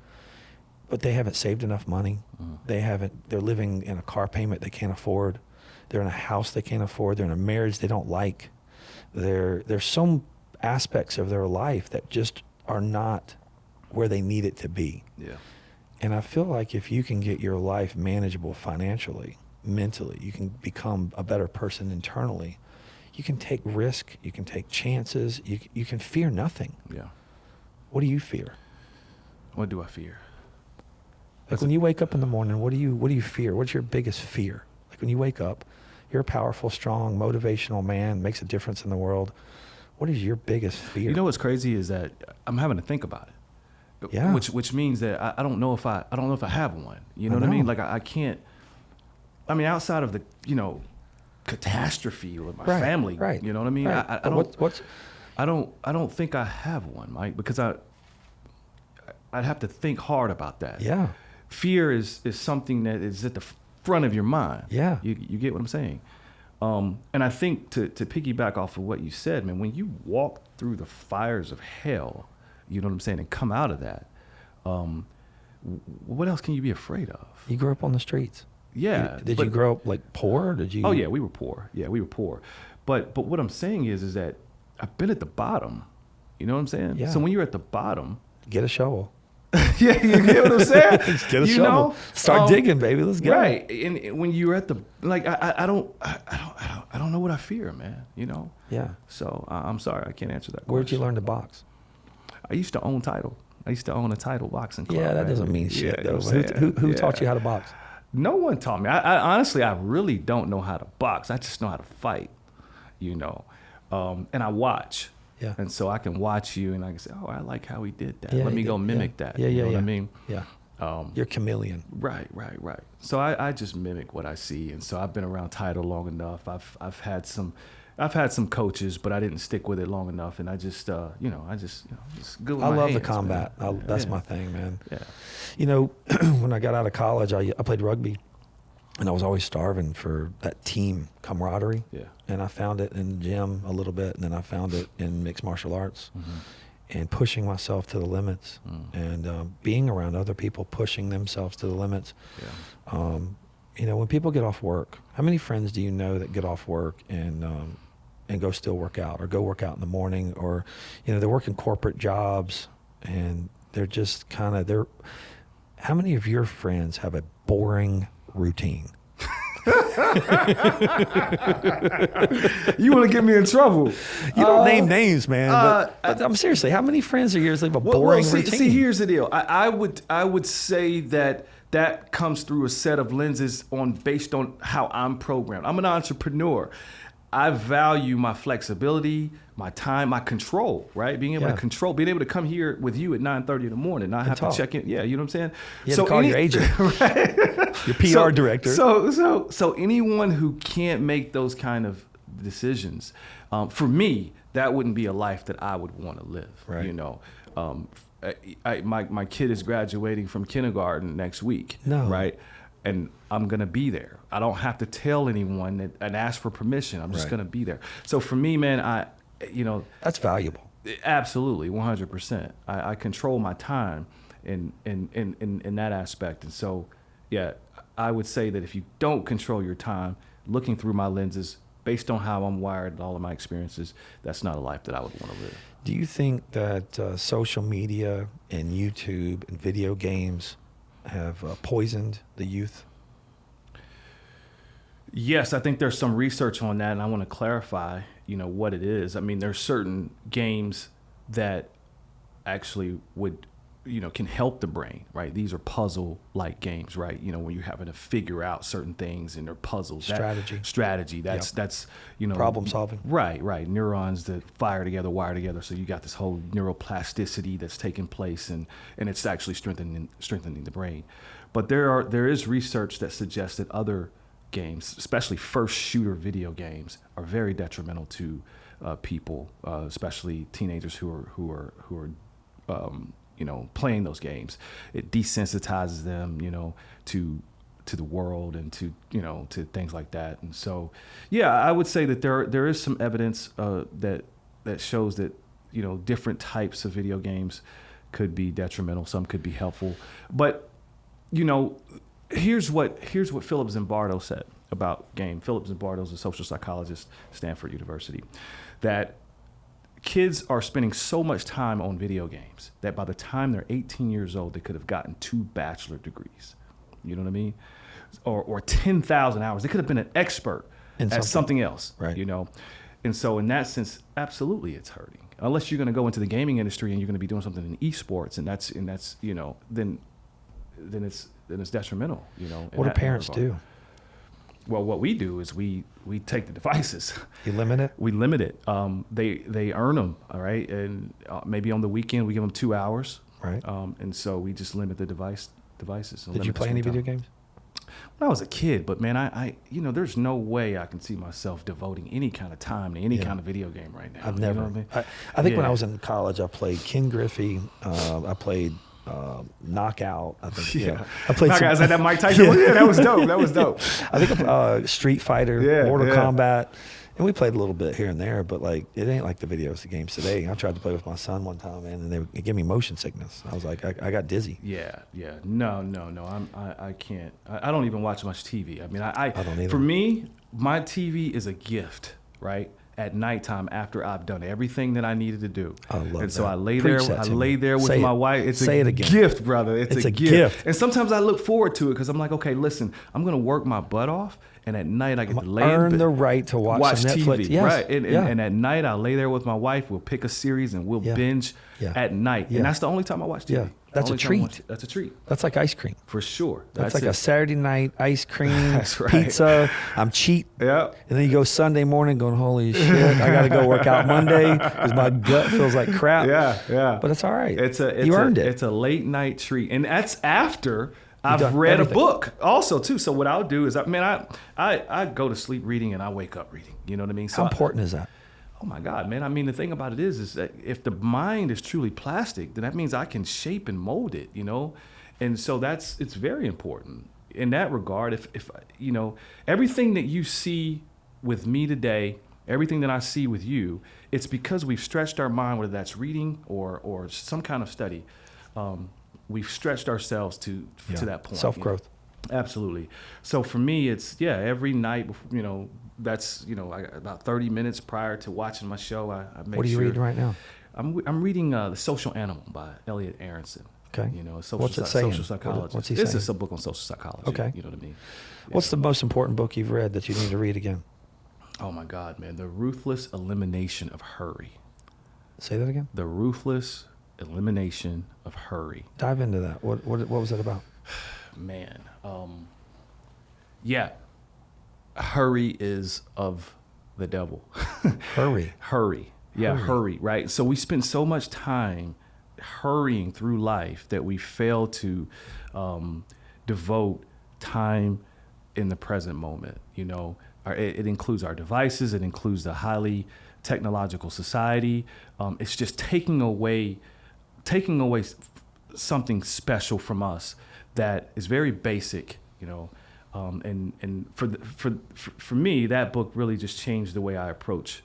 but they haven't saved enough money, they're living in a car payment they can't afford, they're in a house they can't afford, they're in a marriage they don't like, there's some aspects of their life that just are not where they need it to be. Yeah. And I feel like if you can get your life manageable financially, mentally, you can become a better person internally, you can take risk, you can take chances, you can fear nothing. Yeah. What do you fear? What do I fear? Like when you wake up in the morning, what do you fear? What's your biggest fear? Like when you wake up, you're a powerful, strong, motivational man, makes a difference in the world. What is your biggest fear? You know what's crazy is that I'm having to think about it. Yeah. Which means that I don't know if I have one. You know what I mean? Like I can't. I mean, outside of the catastrophe with my family. Right. You know what I mean? Right. I don't think I have one, Mike, because I'd have to think hard about that. Yeah. Fear is something that is at the front of your mind. Yeah. You get what I'm saying? And I think to piggyback off of what you said, man, when you walk through the fires of hell, you know what I'm saying, and come out of that, what else can you be afraid of? You grew up on the streets. Yeah. Did you grow up like poor? Or did you? Oh yeah, we were poor. Yeah, we were poor. But what I'm saying is that I've been at the bottom. You know what I'm saying? Yeah. So when you're at the bottom, get a shovel. Yeah, you get what I'm saying? Just get a shovel. Start digging, baby. Let's go. Right. And when you're at the I don't know what I fear, man. You know? Yeah. So I'm sorry, I can't answer that question. Where'd you learn to box? I used to own Title. I used to own a Title boxing club. Yeah, that man. doesn't mean shit, Yeah, though. you know Who taught you how to box? No one taught me. I honestly, I really don't know how to box. I just know how to fight, you know. And I watch. Yeah. And so I can watch you and I can say, oh, I like how he did that. Yeah, Let me go mimic that. Yeah, you know what I mean? Yeah. You're a chameleon. Right. So I just mimic what I see. And so I've been around Title long enough. I've had some coaches, but I didn't stick with it long enough. And I just good with I my love hands, the combat. That's Yeah. my thing, man. Yeah. You know, when I got out of college, I played rugby, and I was always starving for that team camaraderie. Yeah. And I found it in the gym a little bit, and then I found it in mixed martial arts, and pushing myself to the limits, and being around other people pushing themselves to the limits. Yeah. You know, when people get off work, how many friends do you know that get off work and go still work out, or go work out in the morning, or, you know, they're working corporate jobs and they're just how many of your friends have a boring routine? You want to get me in trouble? You don't name names, man. But I'm seriously, how many friends of yours live a boring routine? See, here's the deal. I would say that comes through a set of lenses based on how I'm programmed. I'm an entrepreneur. I value my flexibility, my time, my control, right? Being able to control, being able to come here with you at 9:30 in the morning, not have to check in. Yeah, you know what I'm saying? You have to call your agent, right? your PR director. So anyone who can't make those kind of decisions, for me, that wouldn't be a life that I would want to live. Right. You know, my kid is graduating from kindergarten next week. No. Right. And I'm going to be there. I don't have to tell anyone and ask for permission. I'm just going to be there. So for me, man, that's valuable. Absolutely, 100%. I control my time in that aspect. And so, yeah, I would say that if you don't control your time, looking through my lenses, based on how I'm wired and all of my experiences, that's not a life that I would want to live. Do you think that social media and YouTube and video games have poisoned the youth? Yes, I think there's some research on that, and I want to clarify, what it is. I mean, there's certain games that actually would can help the brain, right? These are puzzle-like games, right? When you're having to figure out certain things and they're puzzles. Strategy. That's problem solving. Right. Neurons that wire together. So you got this whole neuroplasticity that's taking place, and it's actually strengthening the brain. But there is research that suggests that other games, especially first shooter video games, are very detrimental to people, especially teenagers who are playing those games. It desensitizes them, to the world and to things like that. And so, I would say that there is some evidence that shows that different types of video games could be detrimental. Some could be helpful, but here's what Philip Zimbardo said about game. Philip Zimbardo is a social psychologist, Stanford University, that kids are spending so much time on video games that by the time they're 18 years old, they could have gotten 2 bachelor degrees. You know what I mean? Or 10,000 hours. They could have been an expert at something else, right? And so in that sense, absolutely, it's hurting. Unless you're going to go into the gaming industry and you're going to be doing something in esports, and that's then it's detrimental. What do parents do? Well, what we do is we take the devices. You limit it? We limit it. They earn them, all right? And maybe on the weekend we give them 2 hours. Right. And so we just limit the devices. Did you play any video games? When I was a kid, but man, I there's no way I can see myself devoting any kind of time to any kind of video game right now. I've never. You know what I mean? I think when I was in college, I played Ken Griffey. I played Knockout. I think. I played. Knockout, is that Mike Tyson? Yeah, that was dope. I think Street Fighter, Mortal Kombat, and we played a little bit here and there. But like, it ain't like the games today. I tried to play with my son one time, man, and it gave me motion sickness. I was like, I got dizzy. Yeah. No. I can't. I don't even watch much TV. I mean, I don't either. For me, my TV is a gift, right? At nighttime after I've done everything that I needed to do. I love and so that. I lay there with my wife. It's Say a it again. gift, brother. It's a gift. gift. And sometimes I look forward to it because I'm like, okay, listen, I'm going to work my butt off. And at night I get to lay in bed. Earn the right to watch some Netflix. TV. Yes. Right. And at night I'll lay there with my wife. We'll pick a series and we'll binge at night. And that's the only time I watch TV. Yeah. That's a treat. That's a treat. That's like ice cream. For sure. That's like a Saturday night ice cream, That's right. pizza. I'm cheap. Yeah. And then you go Sunday morning going, holy shit, I got to go work out Monday because my gut feels like crap. Yeah. But it's all right. You earned it. It's a late night treat. And that's after I've read everything. A book also too. So what I'll do is, I go to sleep reading and I wake up reading. You know what I mean? So how important is that? Oh my God, man. I mean, the thing about it is that if the mind is truly plastic, then that means I can shape and mold it, And so it's very important in that regard. If everything that you see with me today, everything that I see with you, it's because we've stretched our mind, whether that's reading or some kind of study. We've stretched ourselves to that point. Self-growth. Absolutely. So for me, it's every night, that's about 30 minutes prior to watching my show. I make sure. What are you reading right now? I'm reading The Social Animal by Elliot Aronson. Okay. What's it saying? Social psychology. What's he saying? It's just a book on social psychology. Okay. You know what I mean? What's the most important book you've read that you need to read again? Oh my God, man! The Ruthless Elimination of Hurry. Say that again. The Ruthless Elimination of Hurry. Dive into that. What was it about? Man, hurry is of the devil. Hurry. Yeah, hurry, right? So we spend so much time hurrying through life that we fail to devote time in the present moment. It includes our devices. It includes the highly technological society. It's just taking away something special from us that is very basic, and for me, that book really just changed the way I approach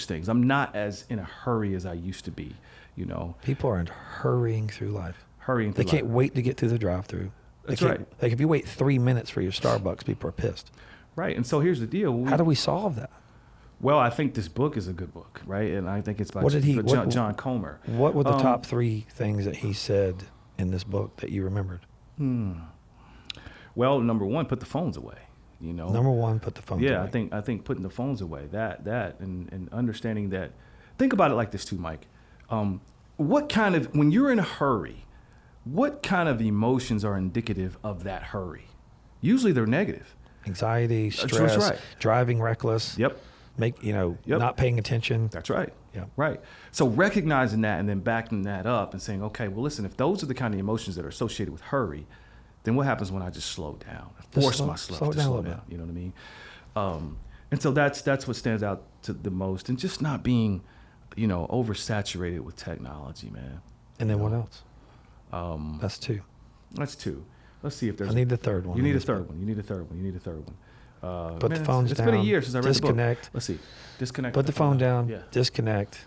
things. I'm not as in a hurry as I used to be, People aren't hurrying through life. They can't wait to get through the drive-through. That's right. Like if you wait 3 minutes for your Starbucks, people are pissed. Right, and so here's the deal. How do we solve that? Well, I think this book is a good book, right? And I think it's by John Comer. What were the top 3 things that he said in this book that you remembered? Well, number one, put the phones away. Number one, put the phones away. Yeah, I think putting the phones away, that and understanding that. Think about it like this too, Mike. When you're in a hurry, what kind of emotions are indicative of that hurry? Usually they're negative. Anxiety, stress, driving reckless. Yep. Not paying attention. That's right. Yeah. Right. So recognizing that and then backing that up and saying, okay, well, listen, if those are the kind of emotions that are associated with hurry, then what happens when I just slow down? Force myself to slow down. You know what I mean? And so that's what stands out to the most, and just not being, oversaturated with technology, man. And then what else? That's two. That's two. Let's see if there's. I need the third one. You need a third one. Put the phones down. It's been a year since I read disconnect. the book. Let's see. Disconnect. Put the phone down. Yeah. Disconnect.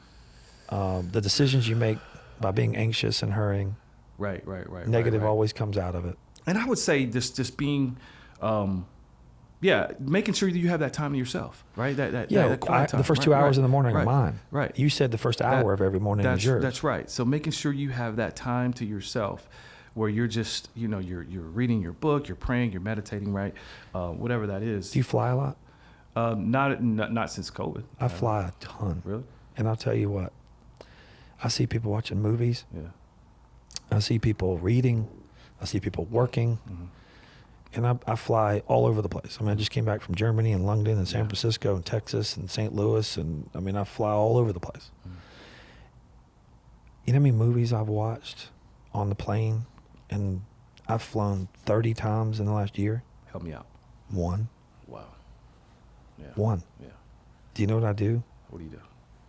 The decisions you make by being anxious and hurrying. Right. Negative always comes out of it. And I would say just being, making sure that you have that time to yourself, right? That quiet time. The first 2 hours in the morning are mine. Right. You said the first hour of every morning is yours. That's right. So making sure you have that time to yourself, where you're just, you're reading your book, you're praying, you're meditating, right? Whatever that is. Do you fly a lot? Not since COVID. I fly a ton. Really? And I'll tell you what, I see people watching movies. Yeah. I see people reading. I see people working. Mm-hmm. And I fly all over the place. I mean, I just came back from Germany and London and San Francisco and Texas and St. Louis. And I mean, I fly all over the place. Mm-hmm. You know how many movies I've watched on the plane? And I've flown 30 times in the last year. Help me out. One. Wow. Yeah. One. Yeah. Do you know what I do? What do you do?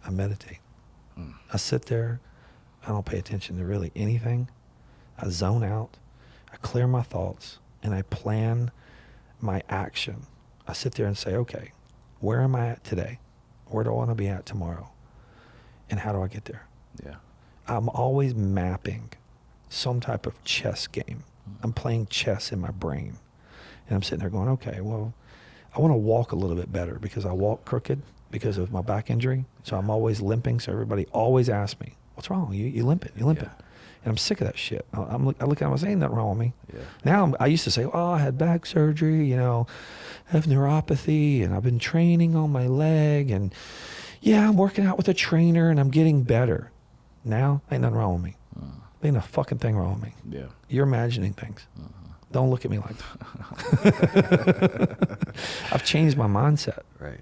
I meditate. I sit there. I don't pay attention to really anything. I zone out. I clear my thoughts, and I plan my action. I sit there and say, okay, where am I at today? Where do I want to be at tomorrow? And how do I get there? Yeah. I'm always mapping some type of chess game. I'm playing chess in my brain. And I'm sitting there going, okay, well, I want to walk a little bit better because I walk crooked because of my back injury. So I'm always limping. So everybody always asks me, what's wrong? You limping. And I'm sick of that shit. I look at them, I say, ain't nothing wrong with me. Yeah. Now I used to say, I had back surgery, I have neuropathy, and I've been training on my leg, and I'm working out with a trainer, and I'm getting better. Now, ain't nothing wrong with me. Ain't a fucking thing wrong with me. Yeah. You're imagining things. Don't look at me like that. I've changed my mindset. Right.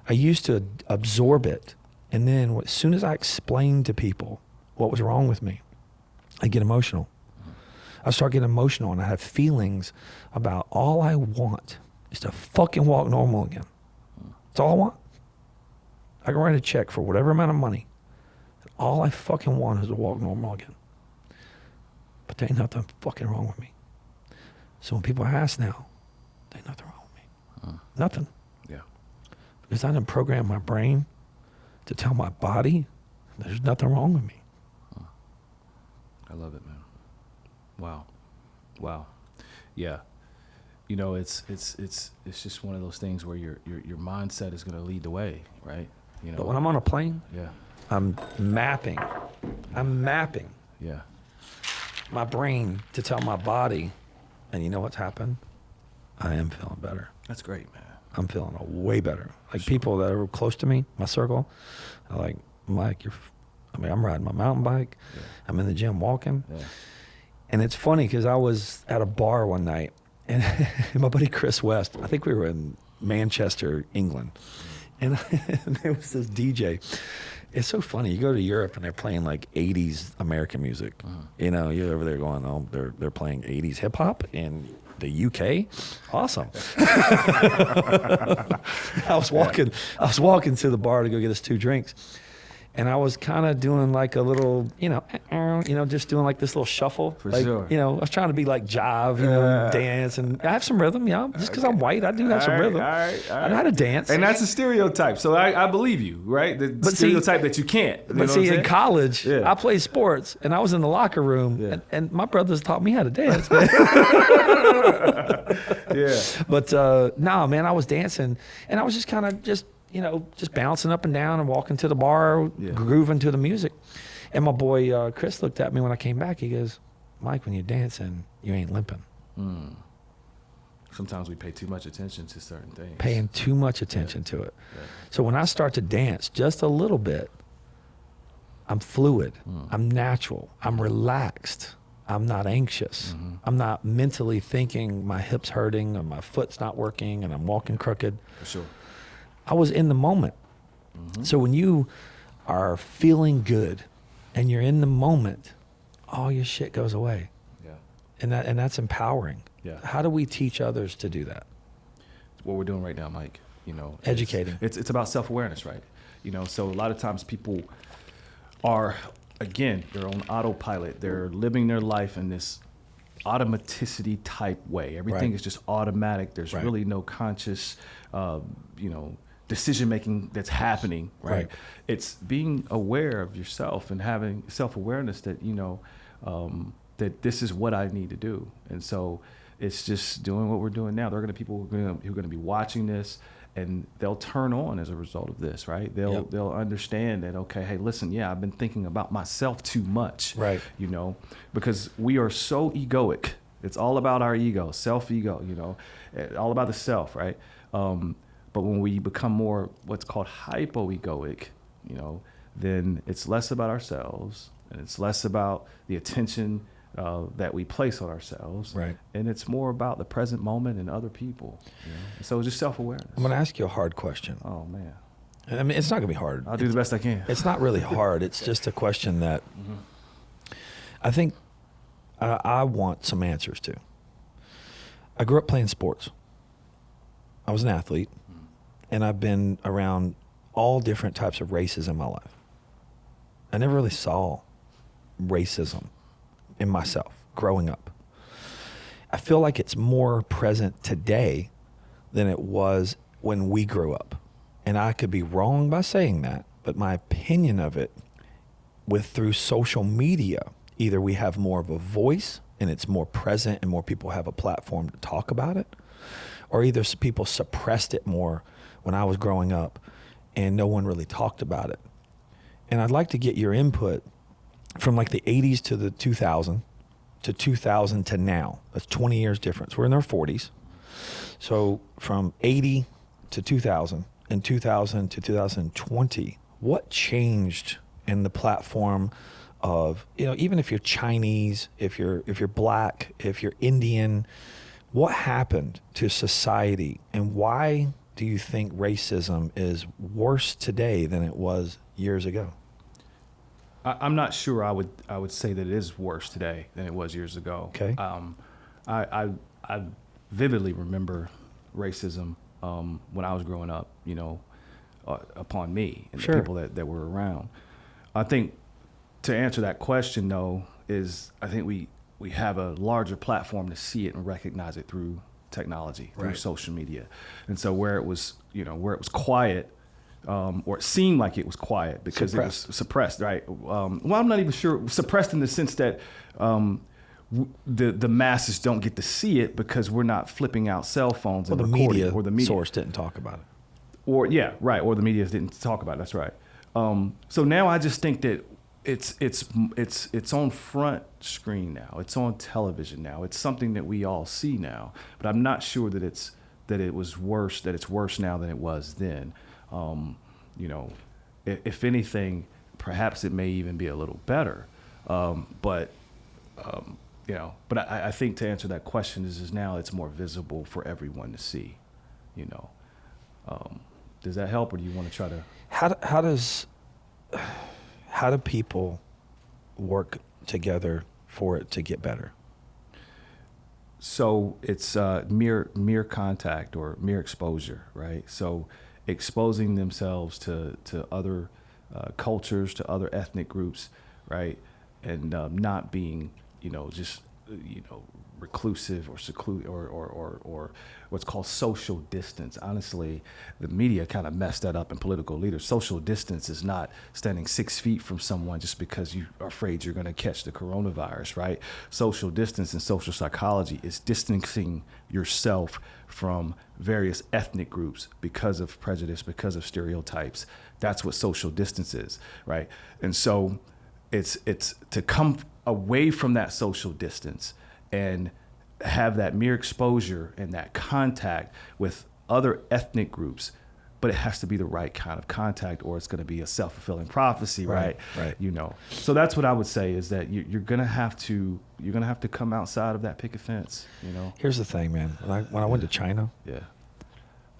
I used to absorb it, and then as soon as I explained to people what was wrong with me, I get emotional. I start getting emotional, and I have feelings about all I want is to fucking walk normal again. That's all I want. I can write a check for whatever amount of money. All I fucking want is to walk normal again. But there ain't nothing fucking wrong with me. So when people ask now, there ain't nothing wrong with me. Nothing. Yeah. Because I done programmed my brain to tell my body there's nothing wrong with me. I love it, man. Wow. Yeah. It's just one of those things where your mindset is going to lead the way, right? But when I'm on a plane, I'm mapping. Yeah. My brain to tell my body, and you know what's happened? I am feeling better. That's great, man. I'm feeling way better. Like people that are close to me, my circle, are like, Mike, I'm riding my mountain bike. Yeah. I'm in the gym walking. Yeah. And it's funny because I was at a bar one night, and my buddy Chris West, I think we were in Manchester, England, and there was this DJ. It's so funny. You go to Europe and they're playing like 80s American music. You're over there going, they're playing 80s hip hop in the UK. Awesome. I was walking to the bar to go get us 2 drinks. And I was kind of doing like a little, just doing like this little shuffle. For sure. I was trying to be like jive, dance. And I have some rhythm, just because I'm white, I do have some rhythm. All right. I know how to dance. And that's a stereotype. So I believe you, right? The stereotype that you can't. But see, in college, I played sports, and I was in the locker room, and my brothers taught me how to dance, man. Yeah. But no, man, I was dancing, and I was just kind of just bouncing up and down and walking to the bar, grooving to the music. And my boy Chris looked at me when I came back. He goes, Mike, when you're dancing, you ain't limping. Sometimes we pay too much attention to certain things. Paying too much attention to it. Yeah. So when I start to dance just a little bit, I'm fluid. I'm natural. I'm relaxed. I'm not anxious. Mm-hmm. I'm not mentally thinking my hip's hurting or my foot's not working and I'm walking crooked. For sure. I was in the moment. Mm-hmm. So when you are feeling good and you're in the moment, all your shit goes away. Yeah. And that's empowering. Yeah. How do we teach others to do that? What we're doing right now, Mike, Educating. It's about self-awareness, right? So a lot of times people are, again, they're on autopilot. They're living their life in this automaticity type way. Everything Right. is just automatic. There's Right. really no conscious, decision making that's happening, right? Right. It's being aware of yourself and having self-awareness that, that this is what I need to do. And so it's just doing what we're doing now. There are going to be people who are going to be watching this, and they'll turn on as a result of this, right? They'll understand that, okay, hey, listen, yeah, I've been thinking about myself too much, Right. Because we are so egoic. It's all about our ego, self-ego, all about the self, right? But when we become more what's called hypo-egoic, then it's less about ourselves, and it's less about the attention that we place on ourselves, Right. and it's more about the present moment and other people. So it's just self-awareness. I'm going to ask you a hard question. Oh man, I mean, it's not going to be hard. I'll do the best I can. It's not really hard. It's just a question that I think I want some answers to. I grew up playing sports. I was an athlete, and I've been around all different types of races in my life. I never really saw racism in myself growing up. I feel like it's more present today than it was when we grew up. And I could be wrong by saying that, but my opinion of it through social media, either we have more of a voice and it's more present and more people have a platform to talk about it, or either people suppressed it more when I was growing up and no one really talked about it. And I'd like to get your input from like the 80s to the 2000 to now. That's 20 years difference. We're in our 40s. So from 80 to 2000 and 2000 to 2020, what changed in the platform of, even if you're Chinese, if you're black, if you're Indian, what happened to society, and why do you think racism is worse today than it was years ago? I'm not sure I would say that it is worse today than it was years ago. Okay. I vividly remember racism when I was growing up, upon me and Sure. the people that were around. I think to answer that question, though, is I think we have a larger platform to see it and recognize it through technology, through Right. social media. And so where it was quiet, or it seemed like it was quiet because Suppressed. it was suppressed, right? Well, I'm not even sure. Suppressed in the sense that the masses don't get to see it because we're not flipping out cell phones and the recording, media or the media source didn't talk about it. or the media didn't talk about it. That's right. So now I just think that it's on front screen now. It's on television now. It's something that we all see now. But I'm not sure that it's worse now than it was then. If anything, perhaps it may even be a little better. But I think to answer that question is now it's more visible for everyone to see. Does that help, or do you want to try to? How do people work together for it to get better? So it's mere contact or mere exposure, right? So exposing themselves to other cultures, to other ethnic groups, right? And not being, reclusive or secluded or what's called social distance. Honestly, the media kind of messed that up in political leaders. Social distance is not standing 6 feet from someone just because you are afraid you're going to catch the coronavirus, right? Social distance in social psychology is distancing yourself from various ethnic groups because of prejudice, because of stereotypes. That's what social distance is, right? And so it's to come away from that social distance and have that mere exposure and that contact with other ethnic groups but it has to be the right kind of contact, or it's going to be a self-fulfilling prophecy, right? Right. You know, so that's what I would say is that you're going to have to come outside of that picket fence, you know? Here's the thing, man. When I went to China, Yeah.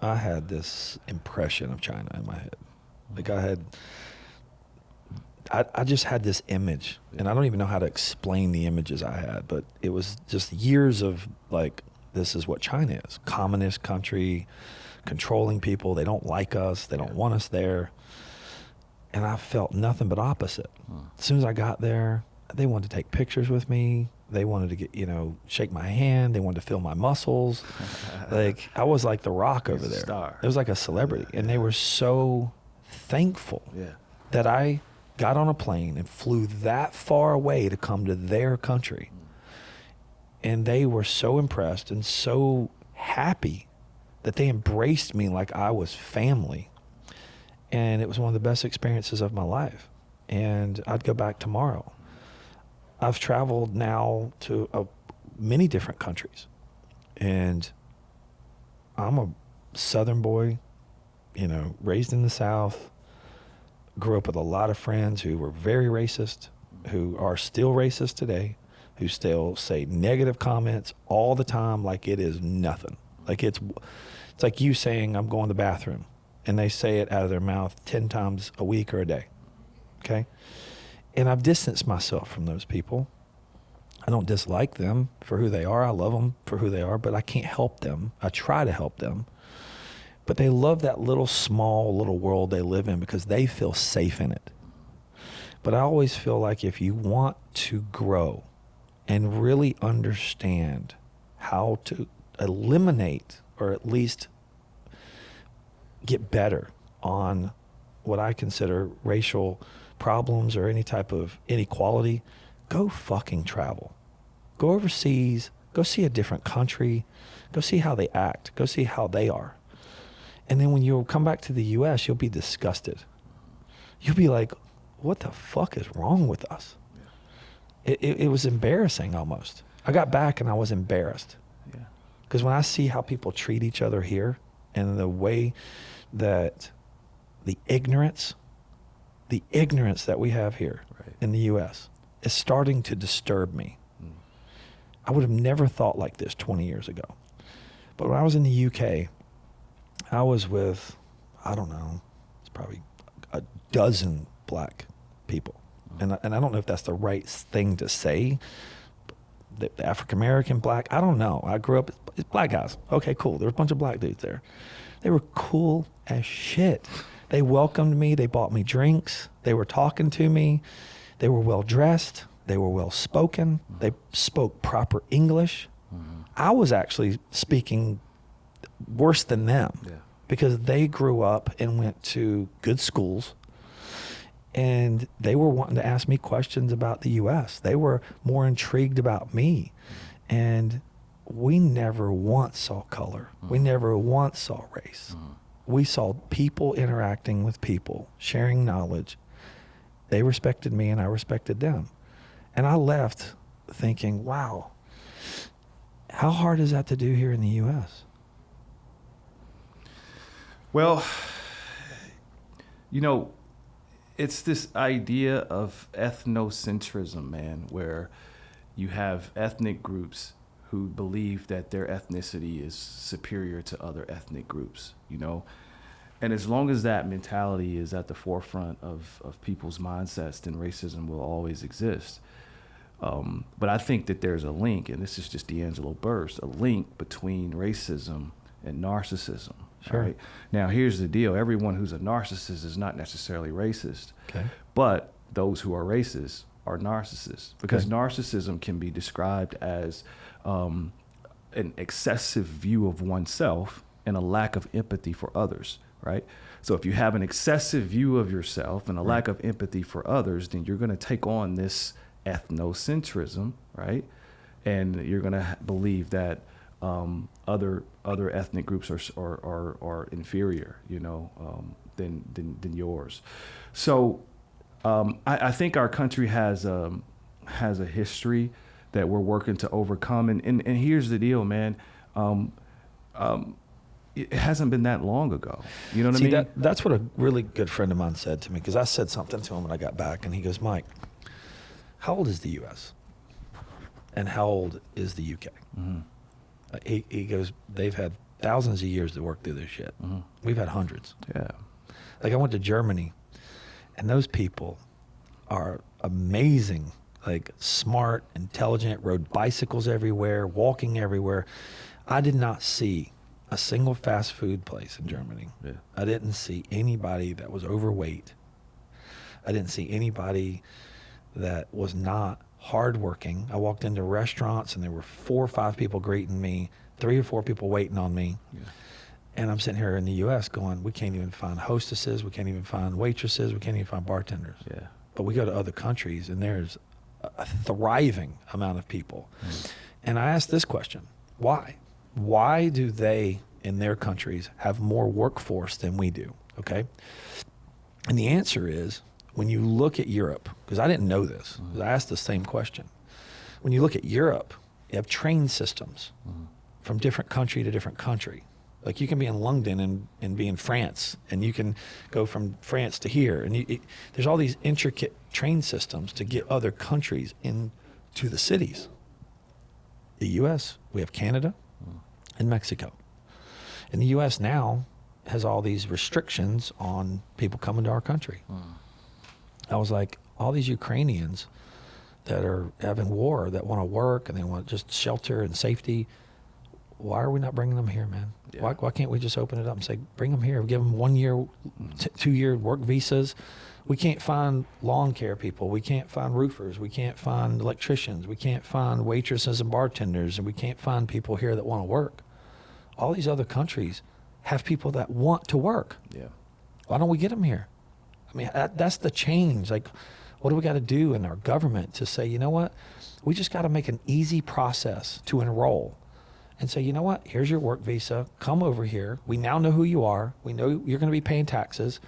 I had this impression of China in my head. Like I just had this image, and I don't even know how to explain the images I had, but it was just years of like, this is what China is. Communist country, controlling people. They don't like us. They don't want us there. And I felt nothing but opposite. As soon as I got there, they wanted to take pictures with me. They wanted to get, shake my hand. They wanted to feel my muscles. Like, I was like the Rock over there. Star. It was like a celebrity. And they were so thankful that I got on a plane and flew that far away to come to their country. And they were so impressed and so happy that they embraced me like I was family. And it was one of the best experiences of my life. And I'd go back tomorrow. I've traveled now to many different countries. And I'm a Southern boy, raised in the South. Grew up with a lot of friends who were very racist, who are still racist today, who still say negative comments all the time like it is nothing. Like it's like you saying, I'm going to the bathroom, and they say it out of their mouth 10 times a week or a day, okay? And I've distanced myself from those people. I don't dislike them for who they are. I love them for who they are, but I can't help them. I try to help them. But they love that small little world they live in because they feel safe in it. But I always feel like if you want to grow and really understand how to eliminate or at least get better on what I consider racial problems or any type of inequality, go fucking travel. Go overseas, go see a different country, go see how they act, go see how they are. And then when you come back to the U.S., you'll be disgusted. You'll be like, what the fuck is wrong with us? It was embarrassing almost. I got back and I was embarrassed. Because when I see how people treat each other here and the way that the ignorance that we have here in the U.S. is starting to disturb me. I would have never thought like this 20 years ago. But when I was in the U.K., I was with, I don't know, it's probably a dozen black people. And I don't know if that's the right thing to say. The African-American black, I don't know. I grew up, it's black guys. Okay, cool. There was a bunch of black dudes there. They were cool as shit. They welcomed me. They bought me drinks. They were talking to me. They were well-dressed. They were well-spoken. They spoke proper English. I was actually speaking worse than them because they grew up and went to good schools, and they were wanting to ask me questions about the U.S. They were more intrigued about me, and we never once saw color. We never once saw race. We saw people interacting with people, sharing knowledge. They respected me and I respected them. And I left thinking, wow, how hard is that to do here in the U.S.? Well, it's this idea of ethnocentrism, man, where you have ethnic groups who believe that their ethnicity is superior to other ethnic groups, And as long as that mentality is at the forefront of people's mindsets, then racism will always exist. But I think that there's a link, and this is just DeAngelo Burse, a link between racism and narcissism. Sure. Right? Now, here's the deal. Everyone who's a narcissist is not necessarily racist. Okay. But those who are racist are narcissists, because narcissism can be described as an excessive view of oneself and a lack of empathy for others, right? So if you have an excessive view of yourself and a lack of empathy for others, then you're going to take on this ethnocentrism, right? And you're going to believe that other ethnic groups are inferior, than yours. So I think our country has a history that we're working to overcome. And here's the deal, man. it hasn't been that long ago. You know what I mean? That's what a really good friend of mine said to me, because I said something to him when I got back, and he goes, Mike, how old is the U.S.? And how old is the U.K.? He goes, they've had thousands of years to work through this shit. We've had hundreds. Yeah. Like, I went to Germany, and those people are amazing, like smart, intelligent, rode bicycles everywhere, walking everywhere. I did not see a single fast food place in Germany. Yeah. I didn't see anybody that was overweight. I didn't see anybody that was not hardworking. I walked into restaurants, and there were 4 or 5 people greeting me, 3 or 4 people waiting on me. Yeah. And I'm sitting here in the U.S. going, we can't even find hostesses, we can't even find waitresses, we can't even find bartenders. Yeah. But we go to other countries, and there's a thriving amount of people. And I asked this question, why? Why do they, in their countries, have more workforce than we do, okay? And the answer is, when you look at Europe, because I didn't know this, I asked the same question. When you look at Europe, you have train systems from different country to different country. Like, you can be in London and be in France, and you can go from France to here. And there's all these intricate train systems to get other countries into the cities. The U.S., we have Canada and Mexico. And the U.S. now has all these restrictions on people coming to our country. I was like, all these Ukrainians that are having war, that want to work and they want just shelter and safety, why are we not bringing them here, man? Yeah. Why can't we just open it up and say, bring them here, give them 1 year, 2 year work visas? We can't find lawn care people. We can't find roofers. We can't find electricians. We can't find waitresses and bartenders, and we can't find people here that want to work. All these other countries have people that want to work. Yeah. Why don't we get them here? I mean, that's the change. Like, what do we got to do in our government to say, you know what? We just got to make an easy process to enroll and say, you know what? Here's your work visa. Come over here. We now know who you are. We know you're going to be paying taxes.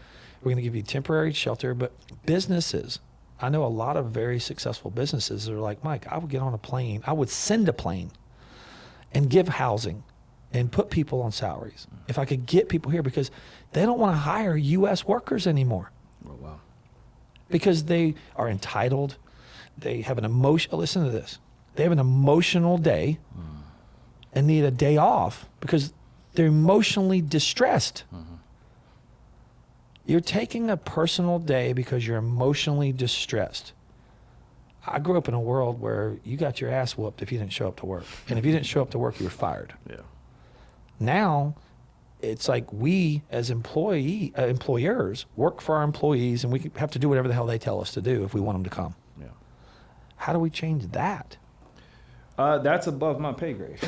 We're going to give you temporary shelter. But businesses, I know a lot of very successful businesses are like, Mike, I would get on a plane. I would send a plane and give housing and put people on salaries if I could get people here, because they don't want to hire U.S. workers anymore. Oh, wow. Because they are entitled. They have an emotion. Listen to this. They have an emotional day and need a day off because they're emotionally distressed. You're taking a personal day because you're emotionally distressed. I grew up in a world where you got your ass whooped if you didn't show up to work. And if you didn't show up to work, you were fired. Yeah. Now, it's like we as employers work for our employees, and we have to do whatever the hell they tell us to do if we want them to come. Yeah. How do we change that? That's above my pay grade.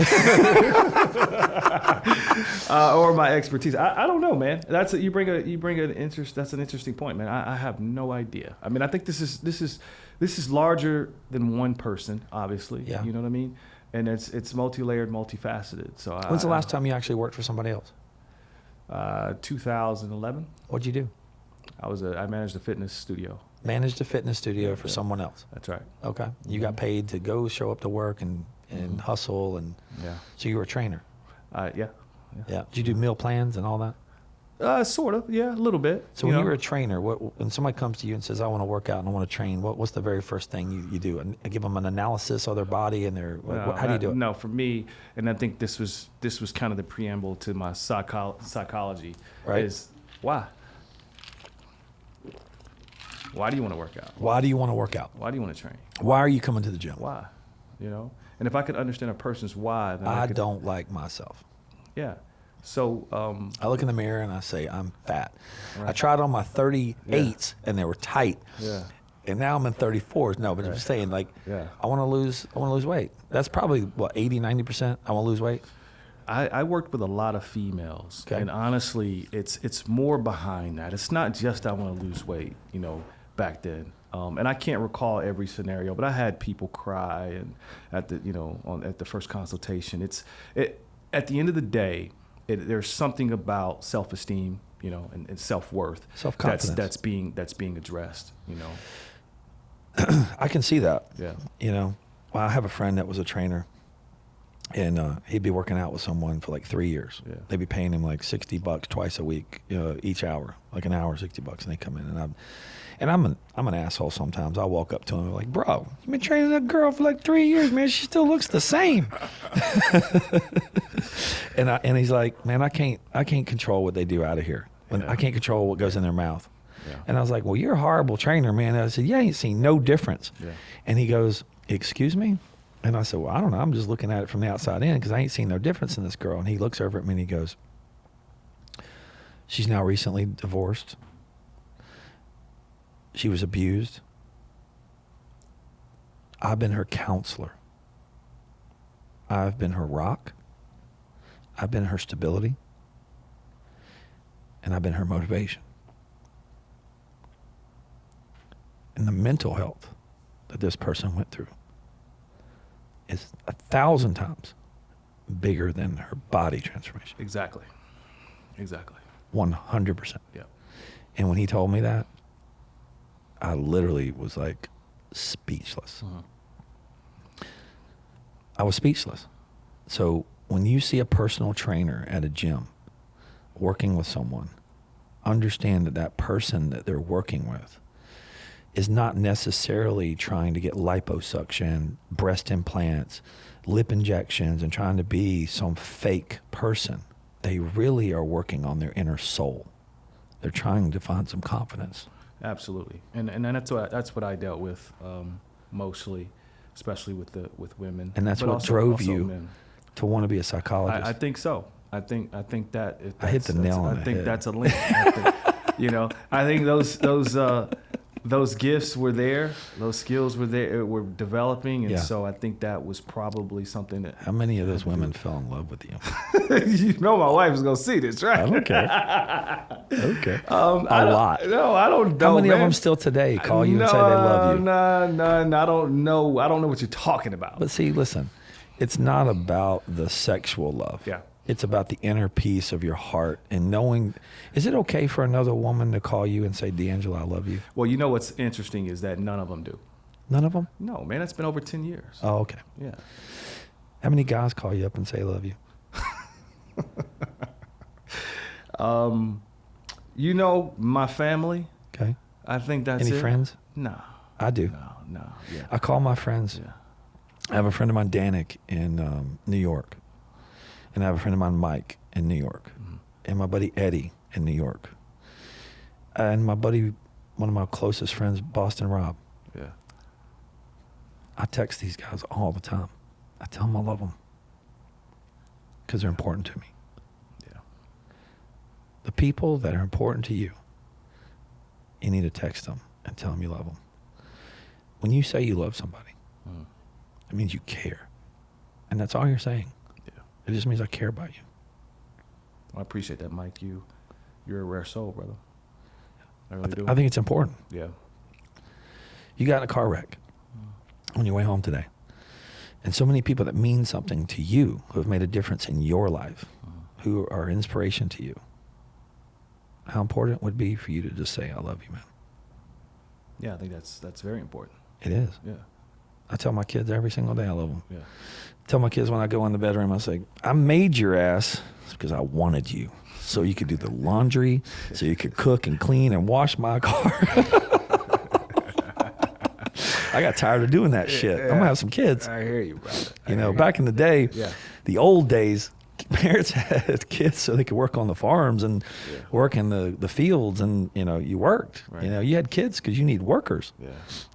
Or my expertise. I don't know, man. That's an interest. That's an interesting point, man. I have no idea. I mean, I think this is larger than one person, obviously. Yeah. You know what I mean? And it's multi-layered, multifaceted. So when's the last time you actually worked for somebody else? 2011. What'd you do? I managed a fitness studio. Managed a fitness studio for someone else. That's right. Okay. You got paid to go show up to work and hustle, and so you were a trainer. Yeah. Did you do meal plans and all that? Sort of. Yeah, a little bit. So when you were a trainer, when somebody comes to you and says, "I want to work out and I want to train," what's the very first thing you do? And give them an analysis of their body and their. How do you do it? No, for me, and I think this was kind of the preamble to my psychology. Right. Is why. Why do you want to work out? Why do you want to work out? Why do you want to train? Why are you coming to the gym? Why? And if I could understand a person's why, then I don't like myself. Yeah. So I look in the mirror and I say, I'm fat. Right. I tried on my 38s and they were tight. Yeah. And now I'm in 34s. No, but I'm just saying, like, I want to lose weight. That's probably 80, 90%. I want to lose weight. I worked with a lot of females, and honestly, it's more behind that. It's not just I want to lose weight, back then. And I can't recall every scenario, but I had people cry and at the first consultation. At the end of the day, there's something about self-esteem, and self-worth, self-confidence that's being addressed, I can see that. Yeah. Well, I have a friend that was a trainer, And he'd be working out with someone for like 3 years. Yeah. They'd be paying him like $60 twice a week, each hour, like an hour, $60, and they come in, and I'm an asshole sometimes. I'll walk up to him like, bro, you've been training that girl for like 3 years, man. She still looks the same. and he's like, man, I can't control what they do out of here. I can't control what goes in their mouth. Yeah. And I was like, well, you're a horrible trainer, man. And I said, yeah, I ain't seen no difference. Yeah. And he goes, excuse me? And I said, well, I don't know. I'm just looking at it from the outside in because I ain't seen no difference in this girl. And he looks over at me and he goes, she's now recently divorced. She was abused. I've been her counselor. I've been her rock. I've been her stability. And I've been her motivation. And the mental health that this person went through is 1,000 times bigger than her body transformation. Exactly. 100%. Yeah. And when he told me that, I literally was like speechless. I was speechless. So when you see a personal trainer at a gym working with someone, understand that that person that they're working with is not necessarily trying to get liposuction, breast implants, lip injections, and trying to be some fake person. They really are working on their inner soul. They're trying to find some confidence. Absolutely, and that's what I dealt with mostly, especially with women. And that's what drove you to want to be a psychologist. I think so. I think that I hit the nail on the head. I think that's a link. I think those gifts were there, those skills were there, were developing, and so I think that was probably something that. How many of those women fell in love with you? You know, my wife is gonna see this, right? I don't care. Okay. A lot. No, I don't know. How many of them still today call you and say they love you? No, I don't know. I don't know what you're talking about. But see, listen, it's not about the sexual love. Yeah. It's about the inner peace of your heart and knowing, is it okay for another woman to call you and say, DeAngelo, I love you? Well, you know what's interesting is that none of them do. None of them? No, man, it's been over 10 years. Oh, okay. Yeah. How many guys call you up and say, I love you? My family. Okay. I think that's Any it. friends? No. I do. No. Yeah. I call my friends. Yeah. I have a friend of mine, Danik, in New York. And I have a friend of mine, Mike, in New York. Mm-hmm. And my buddy, Eddie, in New York. And my buddy, one of my closest friends, Boston Rob. Yeah. I text these guys all the time. I tell them I love them. Because they're important to me. Yeah. The people that are important to you, you need to text them and tell them you love them. When you say you love somebody, it means you care. And that's all you're saying. Yeah. It just means I care about you. I appreciate that, Mike. You're a rare soul, brother. I really do. I think it's important. Yeah. You got in a car wreck on your way home today. And so many people that mean something to you, who have made a difference in your life, who are inspiration to you. How important it would be for you to just say, I love you, man. Yeah, I think that's very important. It is. Yeah. I tell my kids every single day I love them. Yeah. Tell my kids when I go in the bedroom, I say, I made your ass because I wanted you. So you could do the laundry, so you could cook and clean and wash my car. I got tired of doing that shit. I'm going to have some kids. I hear you, brother. Back in the day, yeah. The old days, parents had kids so they could work on the farms and work in the fields, and you worked. Right. You had kids because you need workers.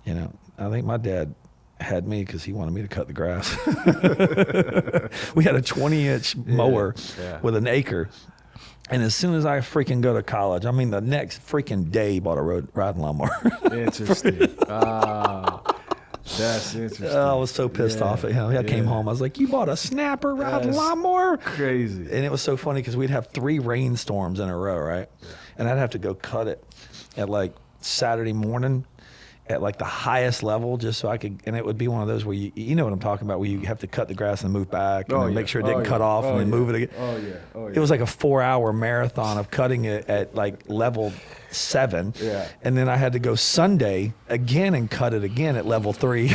Yeah. I think my dad had me because he wanted me to cut the grass. We had a 20-inch mower with an acre. And as soon as I freaking go to college, the next freaking day, bought a riding lawnmower. Interesting. That's interesting. I was so pissed off at him. I came home. I was like, you bought a snapper riding lawnmower? Crazy. And it was so funny because we'd have 3 rainstorms in a row, right? Yeah. And I'd have to go cut it at like Saturday morning at like the highest level just so I could, and it would be one of those where you know what I'm talking about, where you have to cut the grass and move back and then make sure it didn't cut off and then move it again. Oh yeah. It was like a 4-hour marathon of cutting it at like level 7. Yeah. And then I had to go Sunday again and cut it again at level 3.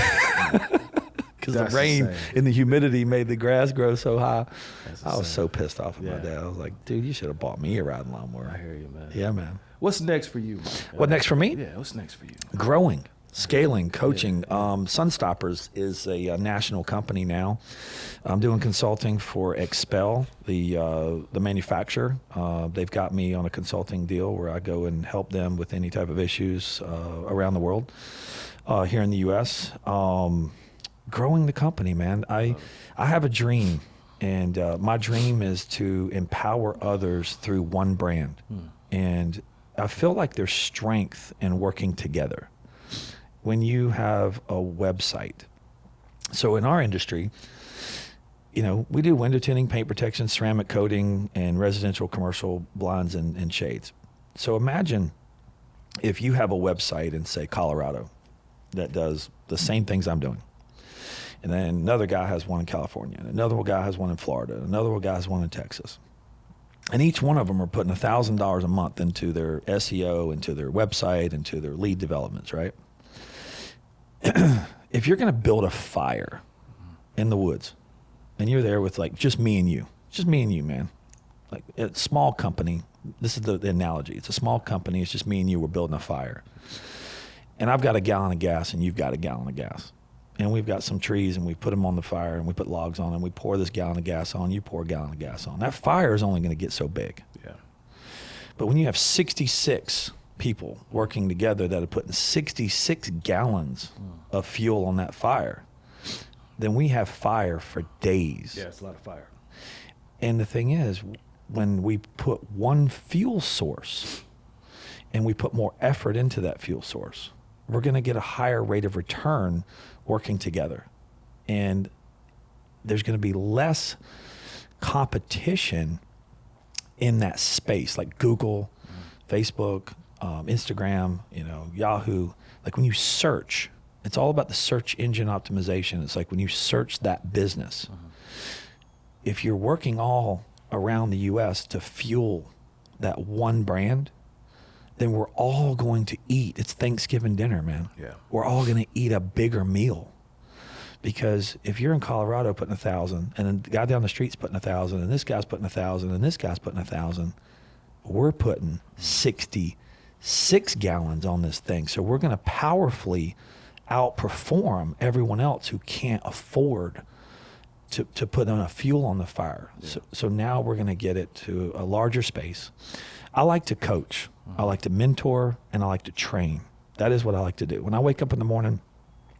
because the rain and the humidity made the grass grow so high. I was so pissed off at my dad. I was like, dude, you should have bought me a riding lawnmower. I hear you, man. Yeah, man. What's next for you, Mike? What next for me? Yeah, what's next for you? Growing, scaling, coaching. Sunstoppers is a national company now. I'm doing consulting for Expel, the manufacturer. They've got me on a consulting deal where I go and help them with any type of issues around the world. Here in the U.S., growing the company, man. I have a dream, and my dream is to empower others through one brand. And I feel like there's strength in working together. When you have a website, so in our industry, you know, we do window tinting, paint protection, ceramic coating, and residential commercial blinds and shades. So imagine if you have a website in, say, Colorado that does the same things I'm doing. And then another guy has one in California, and another guy has one in Florida, and another guy has one in Texas. And each one of them are putting $1,000 a month into their SEO, into their website, into their lead developments, right? If you're going to build a fire in the woods, and you're there with like just me and you, man, like a small company, this is the analogy. It's a small company. It's just me and you. We're building a fire. And I've got a gallon of gas and you've got a gallon of gas. And we've got some trees and we put them on the fire and we put logs on and we pour this gallon of gas on, you pour a gallon of gas on. That fire is only going to get so big. Yeah. But when you have 66 people working together that are putting 66 gallons of fuel on that fire, then we have fire for days. Yeah, it's a lot of fire. And the thing is, when we put one fuel source and we put more effort into that fuel source, we're going to get a higher rate of return working together. And there's going to be less competition in that space, like Google, Facebook, Instagram, you know, Yahoo. Like when you search, it's all about the search engine optimization. It's like when you search that business, if you're working all around the US to fuel that one brand, then we're all going to eat. It's Thanksgiving dinner, man. Yeah. We're all going to eat a bigger meal. Because if you're in Colorado putting 1,000, and then the guy down the street's putting 1,000, and this guy's putting 1,000, and this guy's putting 1,000, we're putting 66 gallons on this thing. So we're going to powerfully outperform everyone else who can't afford to put enough fuel on the fire. Yeah. So now we're going to get it to a larger space. I like to coach. I like to mentor, and I like to train. That is what I like to do. When I wake up in the morning,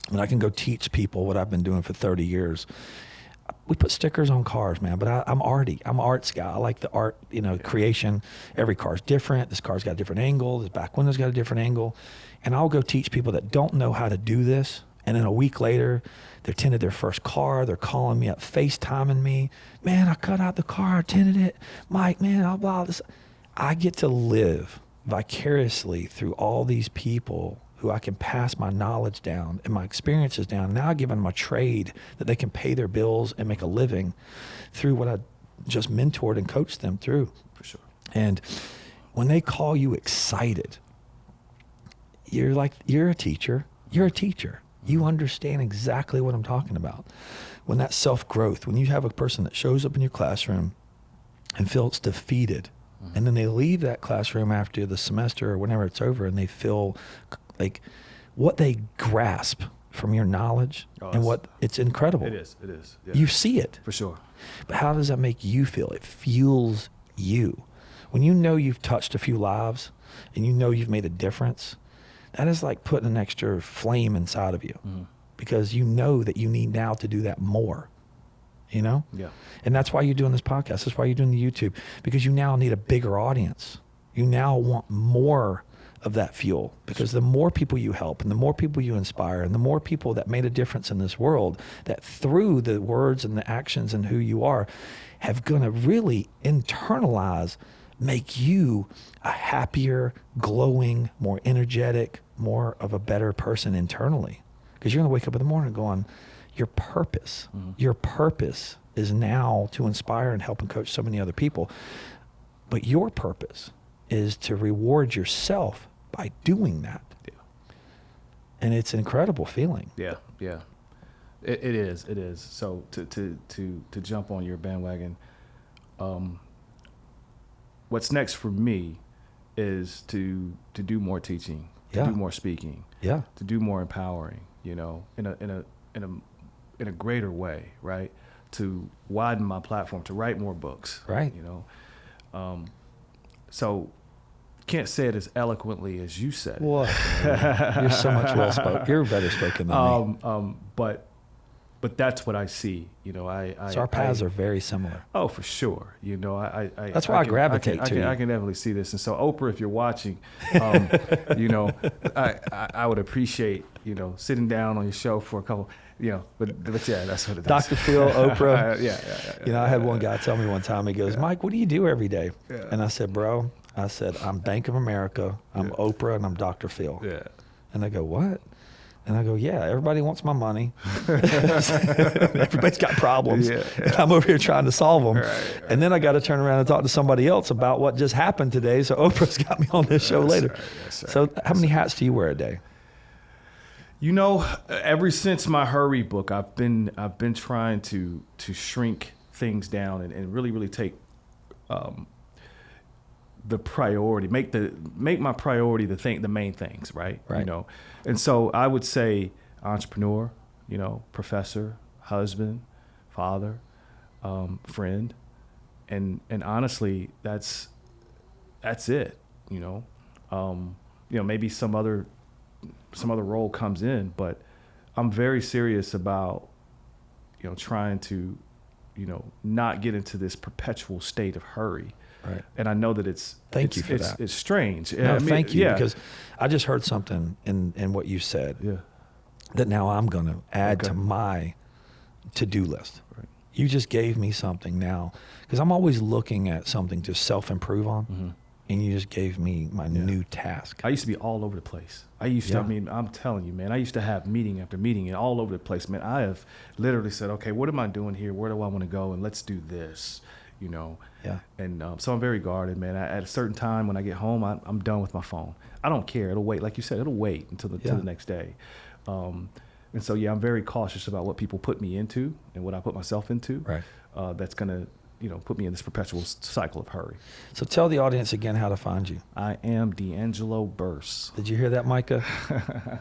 when I can go teach people what I've been doing for 30 years, we put stickers on cars, man, but I'm arty. I'm an arts guy. I like the art, you know, creation. Every car's different. This car's got a different angle. This back window's got a different angle. And I'll go teach people that don't know how to do this. And then a week later, they're tinted their first car. They're calling me up, FaceTiming me. Man, I cut out the car. I tinted it. Mike, man, I'll blah this. I get to live vicariously through all these people who I can pass my knowledge down and my experiences down. Now I give them a trade that they can pay their bills and make a living through what I just mentored and coached them through. For sure. And when they call you excited, you're a teacher. You're a teacher. You understand exactly what I'm talking about. When that self-growth, when you have a person that shows up in your classroom and feels defeated, and then they leave that classroom after the semester or whenever it's over, and they feel like what they grasp from your knowledge and what it's incredible. It is. Yeah. You see it. For sure. But how does that make you feel? It fuels you. When you know you've touched a few lives and you know you've made a difference, that is like putting an extra flame inside of you because you know that you need now to do that more. You know? Yeah. And that's why you're doing this podcast. That's why you're doing the YouTube, because you now need a bigger audience. You now want more of that fuel, because the more people you help and the more people you inspire and the more people that made a difference in this world, that through the words and the actions and who you are, have going to really internalize, make you a happier, glowing, more energetic, more of a better person internally. Because you're going to wake up in the morning going, your purpose is now to inspire and help and coach so many other people. But your purpose is to reward yourself by doing that. Yeah. And it's an incredible feeling. Yeah. It is. So to jump on your bandwagon, what's next for me is to do more teaching, to do more speaking, to do more empowering, in a greater way, right? To widen my platform, to write more books, right? So can't say it as eloquently as you said. What? You're so much well spoken. You're better spoken than me. But that's what I see. So our paths are very similar. Oh, for sure. That's why I gravitate to you. I can definitely see this. And so, Oprah, if you're watching, I would appreciate sitting down on your show for a couple. But yeah, that's what it is. Dr. Phil, Oprah. Yeah. I had one guy tell me one time. He goes, Mike, what do you do every day? Yeah. And I said, bro, I'm Bank of America, I'm Oprah, and I'm Dr. Phil. Yeah. And I go, what? And I go, yeah, everybody wants my money. Everybody's got problems. Yeah. I'm over here trying to solve them. Right. And then I got to turn around and talk to somebody else about what just happened today. So Oprah's got me on this show later. Right. So how many hats do you wear a day? Ever since my Hurry book, I've been trying to shrink things down and really, really take the priority, make my priority the main things, right? And so I would say entrepreneur, professor, husband, father, friend, and honestly, that's it. Maybe some other role comes in, but I'm very serious about trying to not get into this perpetual state of hurry. Right. And I know that Thank you for that. It's strange. No, thank you, because I just heard something in what you said that now I'm going to add to my to-do list. Right. You just gave me something now, because I'm always looking at something to self-improve on, and you just gave me my new task. I used to be all over the place. I'm telling you, man, I used to have meeting after meeting and all over the place, man. I have literally said, okay, what am I doing here? Where do I want to go? And let's do this. And so I'm very guarded, man. At a certain time when I get home, I'm done with my phone. I don't care. It'll wait. Like you said, it'll wait until the next day. And so, I'm very cautious about what people put me into and what I put myself into. Right. That's going to, put me in this perpetual cycle of hurry. So tell the audience again how to find you. I am DeAngelo Burse. Did you hear that, Micah?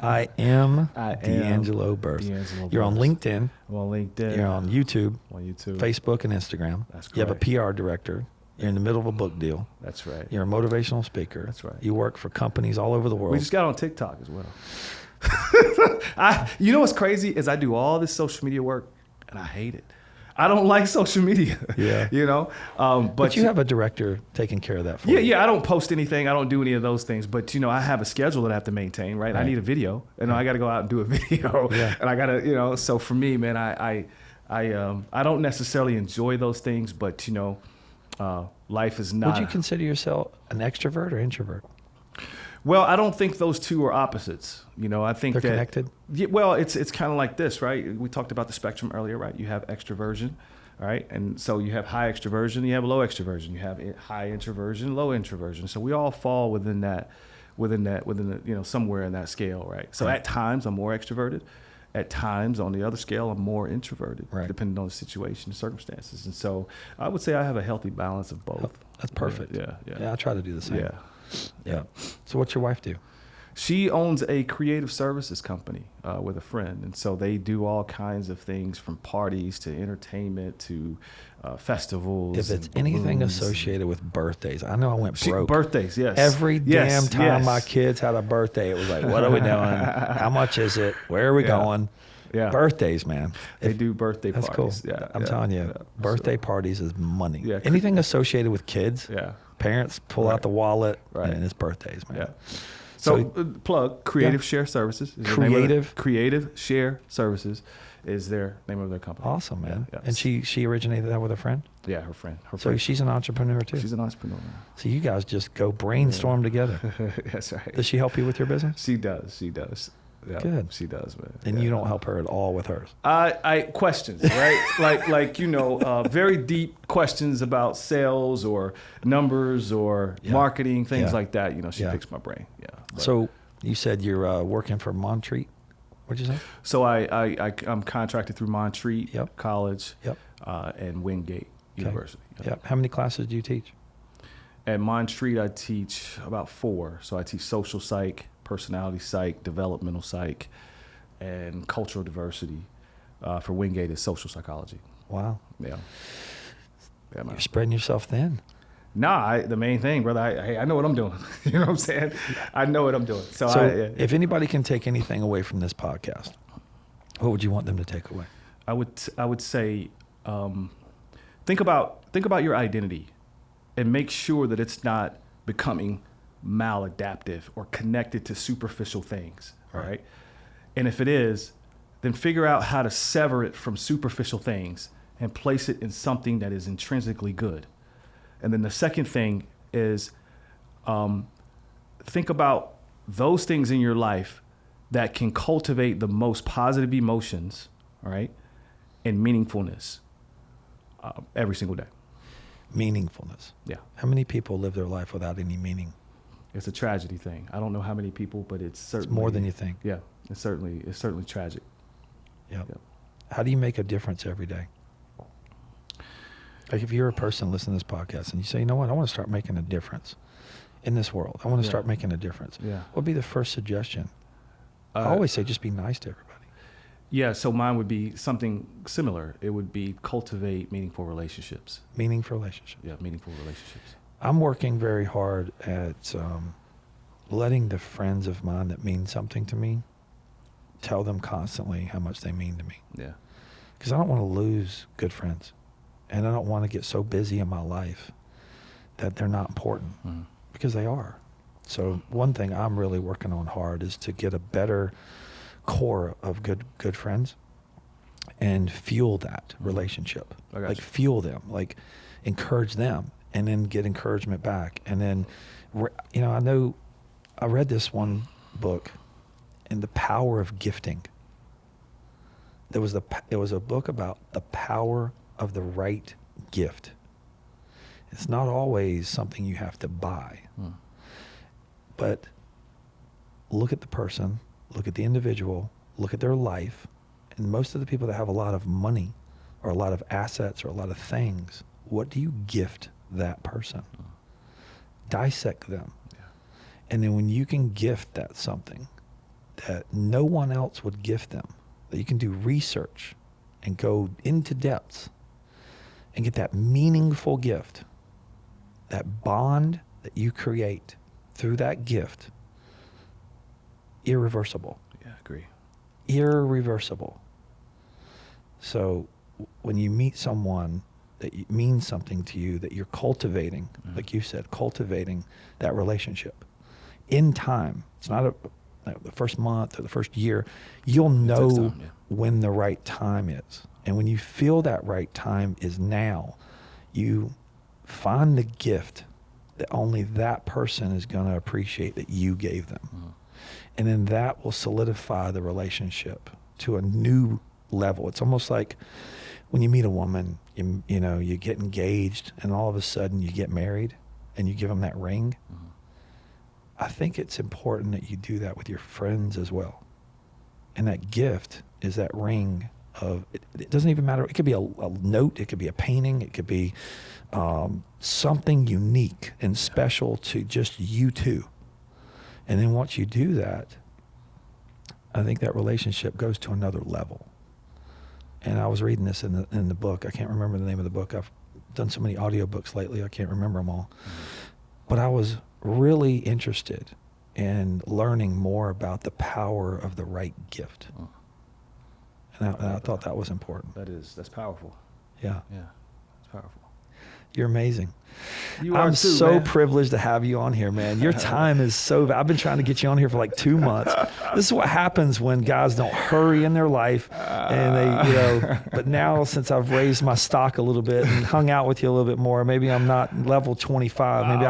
I am DeAngelo Burse. You're on LinkedIn. I'm on LinkedIn. You're on YouTube. Facebook and Instagram. That's correct. You have a PR director. You're in the middle of a book deal. That's right. You're a motivational speaker. That's right. You work for companies all over the world. We just got on TikTok as well. What's crazy is I do all this social media work and I hate it. I don't like social media. Yeah. But you have a director taking care of that for you. Yeah. I don't post anything. I don't do any of those things. But I have a schedule that I have to maintain. Right. I need a video, and I got to go out and do a video. And I got to, So for me, man, I don't necessarily enjoy those things, but life is not. Would you consider yourself an extrovert or introvert? Well, I don't think those two are opposites. I think they're connected. Yeah, well, it's kind of like this, right? We talked about the spectrum earlier, right? You have extroversion, right? And so you have high extroversion, you have low extroversion, you have high introversion, low introversion. So we all fall within the, somewhere in that scale, right? So at times I'm more extroverted. At times on the other scale, I'm more introverted, depending on the situation and circumstances. And so I would say I have a healthy balance of both. That's perfect. Yeah, I try to do the same. Yeah. So what's your wife do? She owns a creative services company with a friend. And so they do all kinds of things, from parties to entertainment to festivals. If it's anything associated with birthdays, I know I went broke. Birthdays, yes. Every damn time my kids had a birthday, it was like, what are we doing? How much is it? Where are we going? Yeah. Birthdays, man. They do birthday parties. That's cool. Yeah, I'm telling you, birthday parties is money. Yeah. Anything associated with kids, parents pull out the wallet, and it's birthdays, man. Yeah. So plug Creative Share Services. Creative Share Services is their name of their company. Awesome, man. Yeah. And she originated that with a friend? Yeah, her friend. So she's an entrepreneur too? She's an entrepreneur. So you guys just go brainstorm together. That's right. Does she help you with your business? She does. Yeah, good. She does, man. And you don't help her at all with hers? I questions, right? Very deep questions about sales or numbers or marketing, things like that. She picks my brain. Yeah. So you said you're working for Montreat? What'd you say? So I'm contracted through Montreat College and Wingate University. Yep. How many classes do you teach? At Montreat, I teach about 4. So I teach social psych, personality psych, developmental psych, and cultural diversity. For Wingate, is social psychology. Wow. Yeah. You're spreading yourself thin. Nah, the main thing, brother, I know what I'm doing. You know what I'm saying? I know what I'm doing. So if anybody can take anything away from this podcast, what would you want them to take away? I would say, think about your identity, and make sure that it's not becoming maladaptive or connected to superficial things. Right? And if it is, then figure out how to sever it from superficial things and place it in something that is intrinsically good. And then the second thing is, think about those things in your life that can cultivate the most positive emotions, right, and meaningfulness every single day. Meaningfulness. Yeah. How many people live their life without any meaning? It's a tragedy thing. I don't know how many people, but it's certainly... It's more than you think. Yeah, it's certainly tragic. Yep. How do you make a difference every day? Like if you're a person listening to this podcast and you say, you know what, I want to start making a difference in this world. I want to start making a difference. Yeah. What would be the first suggestion? I always say just be nice to everybody. Yeah, so mine would be something similar. It would be cultivate meaningful relationships. Meaningful relationships. Yeah, meaningful relationships. I'm working very hard at letting the friends of mine that mean something to me, tell them constantly how much they mean to me. Yeah. Because I don't want to lose good friends. And I don't want to get so busy in my life that they're not important, because they are. So one thing I'm really working on hard is to get a better core of good friends and fuel that relationship. Like fuel them, like encourage them, and then get encouragement back. And then, you know, I read this one book, and the power of gifting. It was a book about the power of the right gift. It's not always something you have to buy. But look at the person, look at the individual, look at their life, and most of the people that have a lot of money or a lot of assets or a lot of things, what do you gift that person? Dissect them. Yeah. And then when you can gift that something that no one else would gift them, that you can do research and go into depths and get that meaningful gift, that bond that you create through that gift, irreversible. Yeah, I agree. Irreversible. So when you meet someone that means something to you, that you're cultivating, like you said, cultivating that relationship in time. It's not the first month or the first year. You'll know when the right time is. And when you feel that right time is now, you find the gift that only that person is going to appreciate that you gave them. And then that will solidify the relationship to a new level. It's almost like when you meet a woman, you know, you get engaged and all of a sudden you get married and you give them that ring. I think it's important that you do that with your friends as well. And that gift is that ring of, it doesn't even matter. It could be a note, it could be a painting, it could be something unique and special to just you two. And then once you do that, I think that relationship goes to another level. And I was reading this in the book. I can't remember the name of the book. I've done so many audiobooks lately, I can't remember them all. But I was really interested in learning more about the power of the right gift. And I thought that was important. That's powerful. Yeah. Yeah, it's powerful. You're amazing. I'm so privileged to have you on here, man. Your time is so... I've been trying to get you on here for like 2 months. This is what happens when guys don't hurry in their life. And they, you know... But now, since I've raised my stock a little bit and hung out with you a little bit more, maybe I'm not level 25.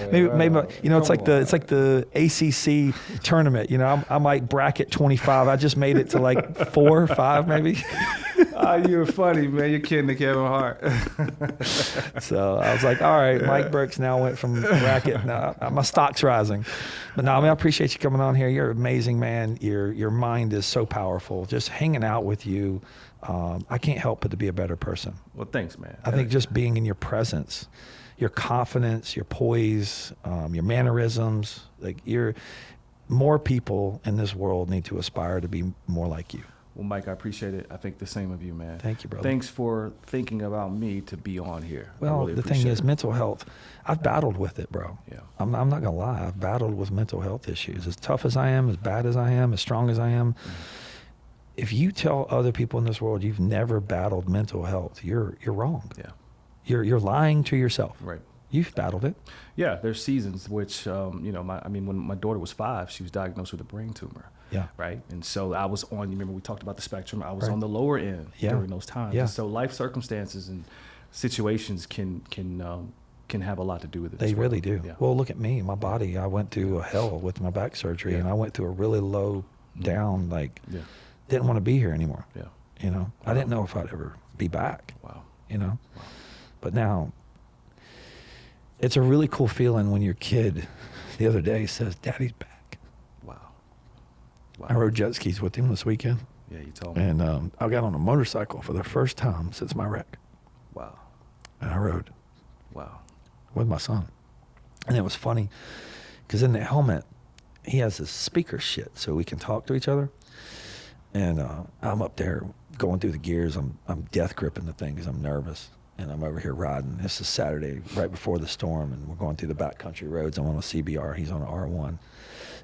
Maybe you know, it's like the ACC tournament. You know, I might bracket 25. I just made it to like 4 or 5, maybe. You're funny, man. You're kidding to Kevin Hart. So I was like, all right, Mike Burke's now went from racket. Now my stock's rising. But no, I mean, I appreciate you coming on here. You're an amazing man. Your mind is so powerful. Just hanging out with you, I can't help but to be a better person. Well, thanks, man. I think just being in your presence, your confidence, your poise, your mannerisms, like more people in this world need to aspire to be more like you. Well, Mike, I appreciate it. I think the same of you, man. Thank you, brother. Thanks for thinking about me to be on here. Well, really the thing is, it. mental health, I've battled with it, bro. Yeah. I'm not going to lie. I've battled with mental health issues. As tough as I am, as bad as I am, as strong as I am, if you tell other people in this world you've never battled mental health, you're wrong. Yeah. You're lying to yourself. Right. You've battled it. Yeah, there's seasons which, when my daughter was 5, she was diagnosed with a brain tumor. Yeah. Right. And so I was on, you remember we talked about the spectrum, I was Right. on the lower end during those times. Yeah. And so life circumstances and situations can have a lot to do with it. They really do. Yeah. Well, look at me, my body. I went through a hell with my back surgery, and I went through a really low down, didn't want to be here anymore. Yeah. I didn't know if I'd ever be back. Wow. Wow. But now, it's a really cool feeling when your kid the other day says, Daddy's back. Wow. I rode jet skis with him this weekend. Yeah, you told me. And I got on a motorcycle for the first time since my wreck. Wow. And I rode. Wow. With my son. And it was funny because in the helmet, he has this speaker shit so we can talk to each other. And I'm up there going through the gears. I'm death gripping the thing because I'm nervous. And I'm over here riding. This is Saturday, right before the storm, and we're going through the backcountry roads. I'm on a CBR. He's on an R1.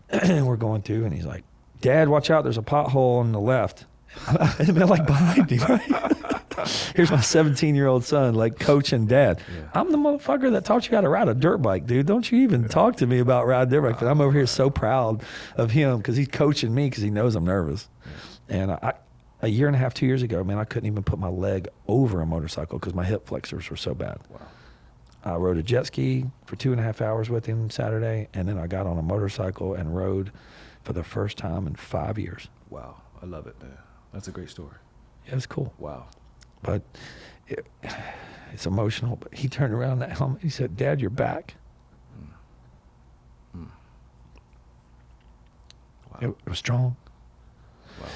And we're going through, and he's like, Dad, watch out. There's a pothole on the left. And I'm like behind him, right? Here's my 17-year-old son, like coaching Dad. Yeah. I'm the motherfucker that taught you how to ride a dirt bike, dude. Don't you even talk to me about riding dirt bike. But I'm over here so proud of him because he's coaching me because he knows I'm nervous. And a year and a half, 2 years ago, man, I couldn't even put my leg over a motorcycle because my hip flexors were so bad. Wow. I rode a jet ski for 2.5 hours with him Saturday, and then I got on a motorcycle and rode for the first time in 5 years. Wow. I love it, man. That's a great story. Yeah, it was cool. Wow. But it's emotional. But he turned around that helmet. He said, Dad, you're back. Wow. It was strong. Wow.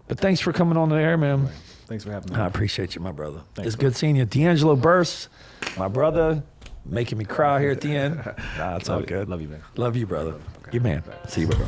But thanks for coming on the air, man. Right. Thanks for having me. I appreciate you, my brother. Thanks, it's good seeing you. DeAngelo Burse, my brother, making me cry here at the end. Nah, it's all good. Love you, man. Love you, brother. Okay. You man. Right. See you, brother.